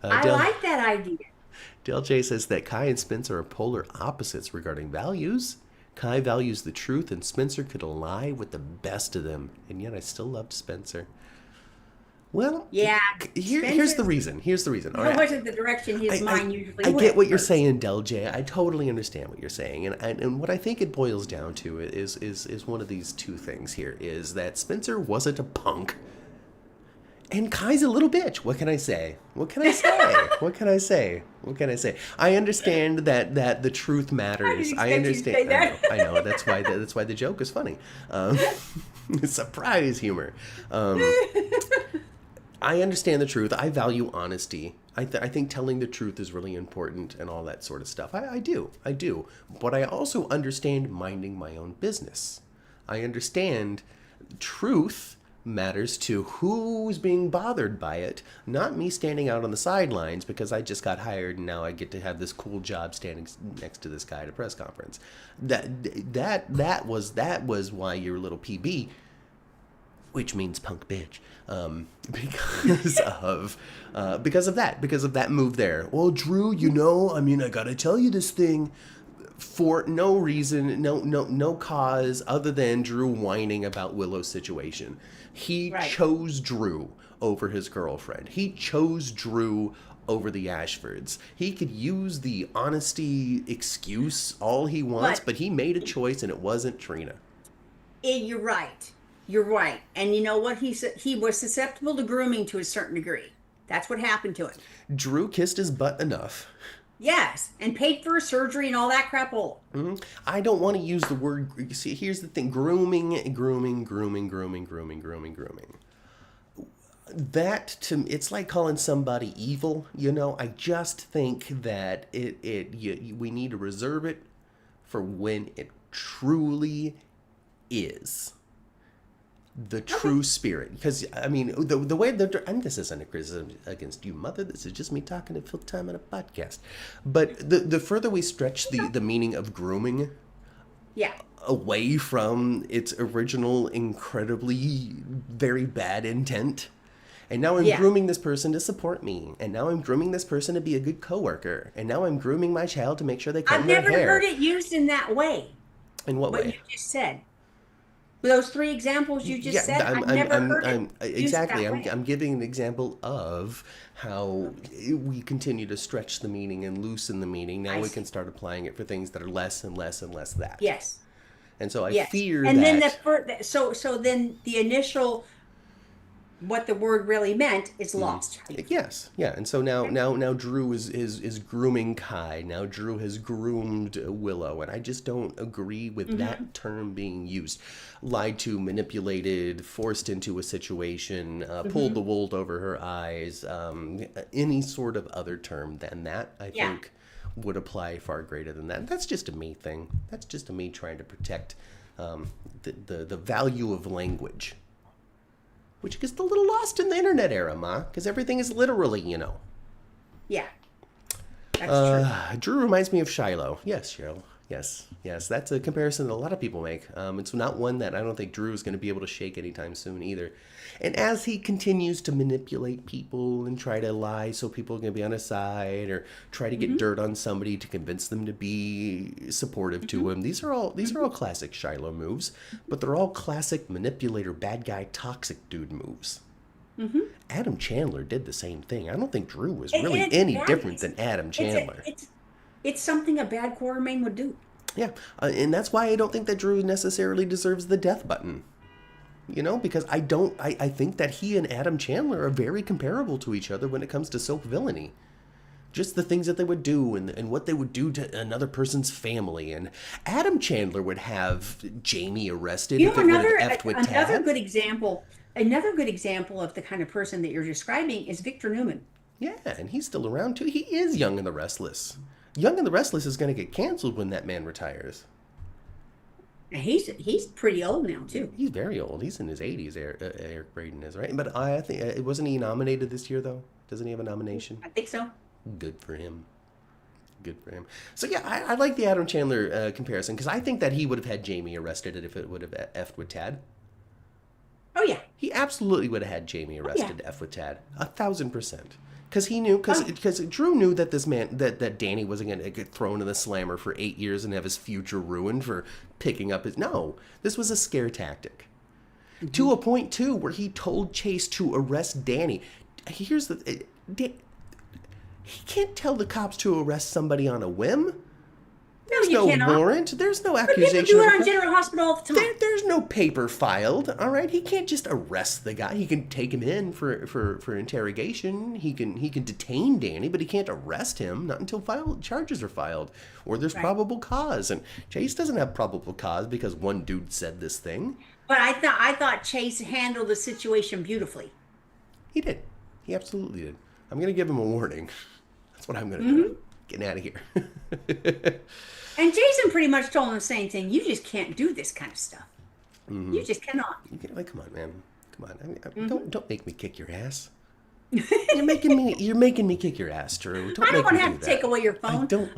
[SPEAKER 1] I like that idea.
[SPEAKER 2] Del J says that Kai and Spencer are polar opposites regarding values. Kai values the truth, and Spencer could lie with the best of them. And yet I still loved Spencer. Well,
[SPEAKER 1] Yeah,
[SPEAKER 2] here's the
[SPEAKER 1] Spencer's-
[SPEAKER 2] reason. Here's the reason. All
[SPEAKER 1] That
[SPEAKER 2] right.
[SPEAKER 1] wasn't the direction his mind usually
[SPEAKER 2] I
[SPEAKER 1] went.
[SPEAKER 2] get what you're
[SPEAKER 1] first.
[SPEAKER 2] saying, Del J. I totally understand what you're saying, and what I think it boils down to is one of these two things here: is that Spencer wasn't a punk, and Kai's a little bitch. What can I say? What can I say? What can I say? What can I say? I understand that the truth matters. I
[SPEAKER 1] expect you to say
[SPEAKER 2] understand.
[SPEAKER 1] that.
[SPEAKER 2] I know. That's why the joke is funny. Surprise humor. I understand the truth. I value honesty. I think telling the truth is really important and all that sort of stuff. I do. But I also understand minding my own business. I understand truth matters to who's being bothered by it, not me standing out on the sidelines because I just got hired and now I get to have this cool job standing next to this guy at a press conference. That was why you're a little PB, which means punk bitch, because of that move there. Well, Drew, I gotta tell you this thing for no reason, no cause other than Drew whining about Willow's situation. He
[SPEAKER 1] Right.
[SPEAKER 2] chose Drew over his girlfriend. He chose Drew over the Ashfords. He could use the honesty excuse all he wants, but he made a choice and it wasn't Trina.
[SPEAKER 1] You're right. You're right. And you know what? He was susceptible to grooming to a certain degree. That's what happened to him.
[SPEAKER 2] Drew kissed his butt enough
[SPEAKER 1] Yes, and paid for surgery and all that crap. All.
[SPEAKER 2] I don't want to use the word. You see, here's the thing: grooming, grooming, grooming, grooming, grooming, grooming, grooming. That to it's like calling somebody evil. I just think that we need to reserve it for when it truly is the true spirit. Because I mean, the way and this isn't a criticism against you, mother. This is just me talking to fill time on a podcast. But the further we stretch the meaning of grooming,
[SPEAKER 1] Yeah.
[SPEAKER 2] away from its original incredibly very bad intent. And now I'm
[SPEAKER 1] Yeah.
[SPEAKER 2] grooming this person to support me. And now I'm grooming this person to be a good coworker. And now I'm grooming my child to make sure they comb
[SPEAKER 1] I've
[SPEAKER 2] their
[SPEAKER 1] never
[SPEAKER 2] hair.
[SPEAKER 1] heard it used in that way.
[SPEAKER 2] In what
[SPEAKER 1] What
[SPEAKER 2] way?
[SPEAKER 1] you just said. Those three examples you just said, I've never heard it used
[SPEAKER 2] exactly.
[SPEAKER 1] that way.
[SPEAKER 2] I'm giving an example of how we continue to stretch the meaning and loosen the meaning. Now
[SPEAKER 1] I
[SPEAKER 2] we
[SPEAKER 1] see.
[SPEAKER 2] can start applying it for things that are less and less and less that.
[SPEAKER 1] Yes.
[SPEAKER 2] And so I
[SPEAKER 1] Yes.
[SPEAKER 2] fear
[SPEAKER 1] And then
[SPEAKER 2] that.
[SPEAKER 1] so then the initial what the word really meant is lost.
[SPEAKER 2] Yes, yeah, and so now Drew is grooming Kai. Now Drew has groomed Willow, and I just don't agree with that term being used. Lied to, manipulated, forced into a situation, pulled the wool over her eyes. Any sort of other term than that, I think, would apply far greater than that. That's just a me thing. That's just a me trying to protect the value of language. Which gets a little lost in the internet era, Ma, because everything is literally,
[SPEAKER 1] Yeah. That's true.
[SPEAKER 2] Drew reminds me of Shiloh. Yes, Cheryl. Yes. That's a comparison that a lot of people make. It's not one that I don't think Drew is going to be able to shake anytime soon either. And as he continues to manipulate people and try to lie so people are going to be on his side, or try to get dirt on somebody to convince them to be supportive to him, these are all classic Shiloh moves, but they're all classic manipulator, bad guy, toxic dude moves. Adam Chandler did the same thing. I don't think Drew was really any different than Adam Chandler.
[SPEAKER 1] It's something a bad quartermain would do.
[SPEAKER 2] Yeah, and that's why I don't think that Drew necessarily deserves the death button. Because I think that he and Adam Chandler are very comparable to each other when it comes to soap villainy. Just the things that they would do and what they would do to another person's family. And Adam Chandler would have Jamie arrested if it would have effed with Tad.
[SPEAKER 1] Another good example of the kind of person that you're describing is Victor Newman.
[SPEAKER 2] Yeah, and he's still around too. He is Young and the Restless. Young and the Restless is going to get canceled when that man retires.
[SPEAKER 1] And he's pretty old now too.
[SPEAKER 2] He's very old. He's in his 80s, Eric Braeden is, right? But I think, wasn't he nominated this year, though? Doesn't he have a nomination?
[SPEAKER 1] I think so.
[SPEAKER 2] Good for him. So, yeah, I like the Adam Chandler comparison, because I think that he would have had Jamie arrested if it would have effed with Tad.
[SPEAKER 1] Oh, yeah.
[SPEAKER 2] He absolutely would have had Jamie arrested to F with Tad. 1,000%. Because he knew, because Drew knew that this man, that Danny wasn't going to get thrown in the slammer for 8 years and have his future ruined for picking up his. No, this was a scare tactic. To a point, too, where he told Chase to arrest Danny. Here's the. He can't tell the cops to arrest somebody on a whim. There's no warrant. There's no accusation.
[SPEAKER 1] But people do it on General Hospital all the time.
[SPEAKER 2] There's no paper filed. All right, he can't just arrest the guy. He can take him in for interrogation. He can detain Danny, but he can't arrest him not until charges are filed or there's probable cause. And Chase doesn't have probable cause because one dude said this thing.
[SPEAKER 1] But I thought Chase handled the situation beautifully.
[SPEAKER 2] He did. He absolutely did. I'm gonna give him a warning. That's what I'm gonna do. Getting out of here.
[SPEAKER 1] And Jason pretty much told him the same thing. You just can't do this kind of stuff. You just cannot.
[SPEAKER 2] Come on, man. Come on. I mean, don't make me kick your ass. You're making me kick your ass, Drew.
[SPEAKER 1] I don't want to have to take away your phone.
[SPEAKER 2] I don't.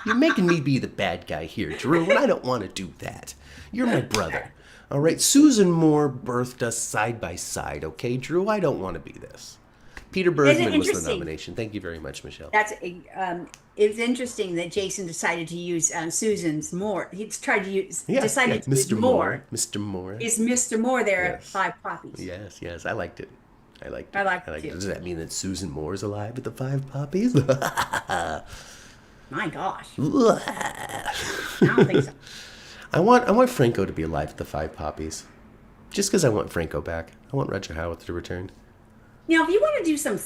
[SPEAKER 2] You're making me be the bad guy here, Drew, and I don't want to do that. You're my brother. All right, Susan Moore birthed us side by side, okay, Drew? I don't want to be this. Peter Bergman was the nomination. Thank you very much, Michelle.
[SPEAKER 1] It's interesting that Jason decided to use Susan's Moore. He's tried to use decided to use
[SPEAKER 2] Mr.
[SPEAKER 1] Moore.
[SPEAKER 2] Mr. Moore.
[SPEAKER 1] Is Mr. Moore there at Five Poppies?
[SPEAKER 2] Yes. I liked it. I liked it
[SPEAKER 1] too.
[SPEAKER 2] Does that mean that Susan Moore is alive at the Five Poppies?
[SPEAKER 1] My gosh. I don't think so.
[SPEAKER 2] I want Franco to be alive at the Five Poppies. Just because I want Franco back. I want Roger Howarth to return.
[SPEAKER 1] Now, if you want to do some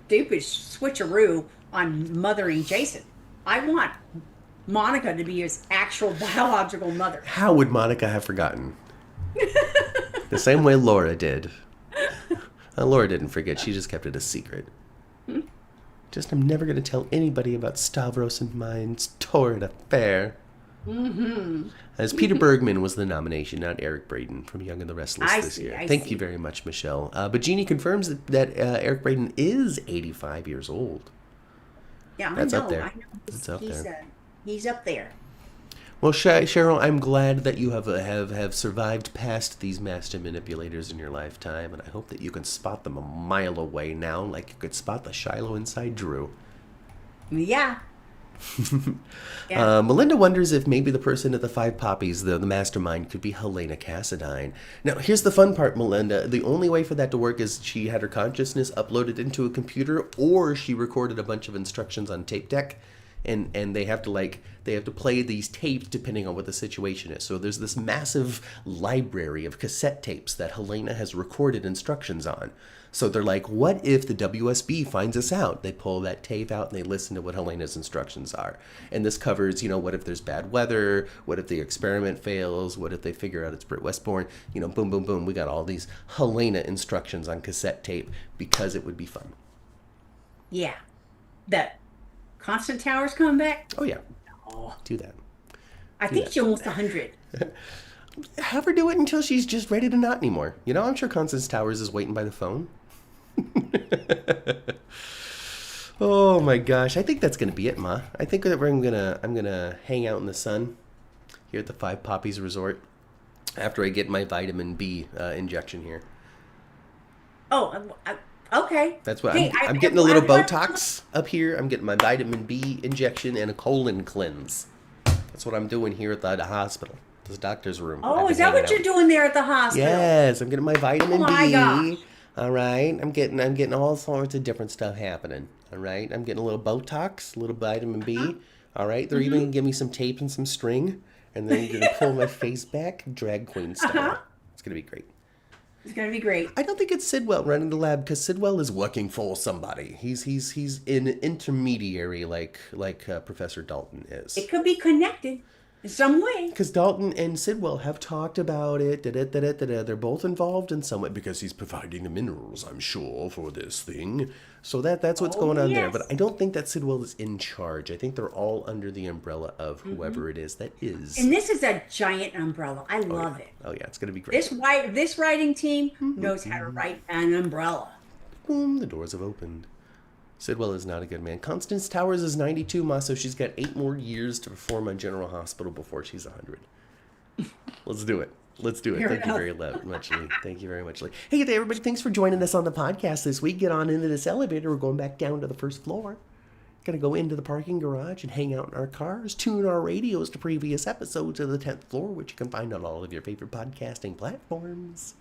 [SPEAKER 1] stupid switcheroo on mothering Jason. I want Monica to be his actual biological mother.
[SPEAKER 2] How would Monica have forgotten? The same way Laura did. Laura didn't forget. She just kept it a secret. Just, I'm never going to tell anybody about Stavros and mine's torrid affair.
[SPEAKER 1] Mm-hmm.
[SPEAKER 2] As Peter Bergman was the nomination, not Eric Braeden from Young and the Restless this year. Thank you very much, Michelle. But Jeannie confirms that Eric Braeden is 85 years old.
[SPEAKER 1] Yeah,
[SPEAKER 2] That's
[SPEAKER 1] I know.
[SPEAKER 2] up there.
[SPEAKER 1] I know.
[SPEAKER 2] That's up there.
[SPEAKER 1] He's up there.
[SPEAKER 2] Well, Cheryl, I'm glad that you have survived past these master manipulators in your lifetime, and I hope that you can spot them a mile away now, like you could spot the Shiloh inside Drew.
[SPEAKER 1] Yeah. Yeah.
[SPEAKER 2] Melinda wonders if maybe the person at the Five Poppies, the mastermind, could be Helena Cassadine. Now, here's the fun part, Melinda. The only way for that to work is she had her consciousness uploaded into a computer, or she recorded a bunch of instructions on tape deck, and they have to play these tapes depending on what the situation is. So there's this massive library of cassette tapes that Helena has recorded instructions on. So they're like, what if the WSB finds us out? They pull that tape out and they listen to what Helena's instructions are. And this covers, what if there's bad weather? What if the experiment fails? What if they figure out it's Britt Westbourne? Boom, boom, boom. We got all these Helena instructions on cassette tape because it would be fun.
[SPEAKER 1] Yeah. That Constant Towers coming back?
[SPEAKER 2] Oh, yeah.
[SPEAKER 1] Oh.
[SPEAKER 2] Do that.
[SPEAKER 1] I think she's almost 100.
[SPEAKER 2] Have her do it until she's just ready to not anymore. I'm sure Constance Towers is waiting by the phone. Oh my gosh, I think that's gonna be it, Ma. I think that I'm gonna hang out in the sun here at the Five Poppies Resort after I get my vitamin B injection here.
[SPEAKER 1] Oh, okay.
[SPEAKER 2] That's what I'm getting a little Botox up here. I'm getting my vitamin B injection and a colon cleanse. That's what I'm doing here at the hospital. This doctor's room.
[SPEAKER 1] Oh, is that what you're doing there at the hospital?
[SPEAKER 2] Yes, I'm getting my vitamin
[SPEAKER 1] my
[SPEAKER 2] B.
[SPEAKER 1] gosh.
[SPEAKER 2] All right, I'm getting all sorts of different stuff happening. All right, I'm getting a little Botox, a little vitamin B. All right, they're even gonna give me some tape and some string, and then you're gonna pull my face back, drag queen style. It's gonna be great.
[SPEAKER 1] It's gonna be great.
[SPEAKER 2] I don't think it's Sidwell running the lab because Sidwell is working for somebody. He's an intermediary like Professor Dalton is.
[SPEAKER 1] It could be connected in some way.
[SPEAKER 2] Because Dalton and Sidwell have talked about it. They're both involved in some way because he's providing the minerals, I'm sure, for this thing. So that's what's going on there. But I don't think that Sidwell is in charge. I think they're all under the umbrella of whoever it is that is.
[SPEAKER 1] And this is a giant umbrella. I love it.
[SPEAKER 2] Oh yeah, it's gonna be great.
[SPEAKER 1] This writing team knows how to write an umbrella.
[SPEAKER 2] Boom, the doors have opened. Sidwell is not a good man. Constance Towers is 92, Ma, so she's got 8 more years to perform on General Hospital before she's 100. Let's do it. Thank you very much, Lee. Thank you very much, Lee. Hey there, everybody. Thanks for joining us on the podcast this week. Get on into this elevator. We're going back down to the first floor. Going to go into the parking garage and hang out in our cars, tune our radios to previous episodes of the 10th floor, which you can find on all of your favorite podcasting platforms.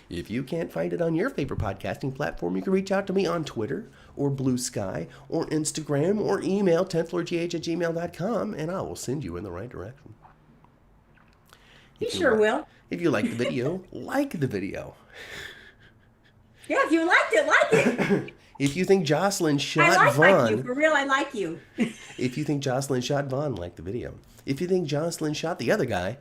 [SPEAKER 2] If you can't find it on your favorite podcasting platform, you can reach out to me on Twitter or Blue Sky or Instagram or email 10thfloorgh@gmail.com, and I will send you in the right direction.
[SPEAKER 1] You sure will.
[SPEAKER 2] If you like the video, like the video.
[SPEAKER 1] Yeah, if you liked it, like it.
[SPEAKER 2] If you think Jocelyn shot
[SPEAKER 1] I
[SPEAKER 2] Vaughn...
[SPEAKER 1] like you. For real, I like you.
[SPEAKER 2] If you think Jocelyn shot Vaughn, like the video. If you think Jocelyn shot the other guy,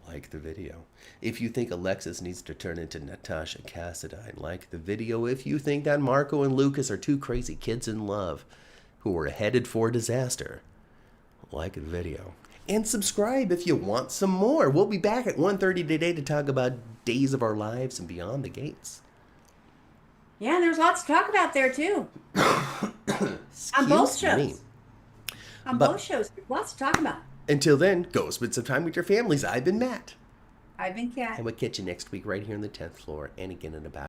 [SPEAKER 2] like the video. If you think Alexis needs to turn into Natasha Cassadine, like the video. If you think that Marco and Lucas are two crazy kids in love who are headed for disaster, like the video. And subscribe if you want some more. We'll be back at 1:30 today to talk about Days of Our Lives and Beyond the Gates.
[SPEAKER 1] Yeah, there's lots to talk about there, too. On both shows. Both shows. There's lots to talk about.
[SPEAKER 2] Until then, go spend some time with your families. I've been Matt.
[SPEAKER 1] I've been Kat.
[SPEAKER 2] And we'll catch you next week right here on the 10th floor and again in about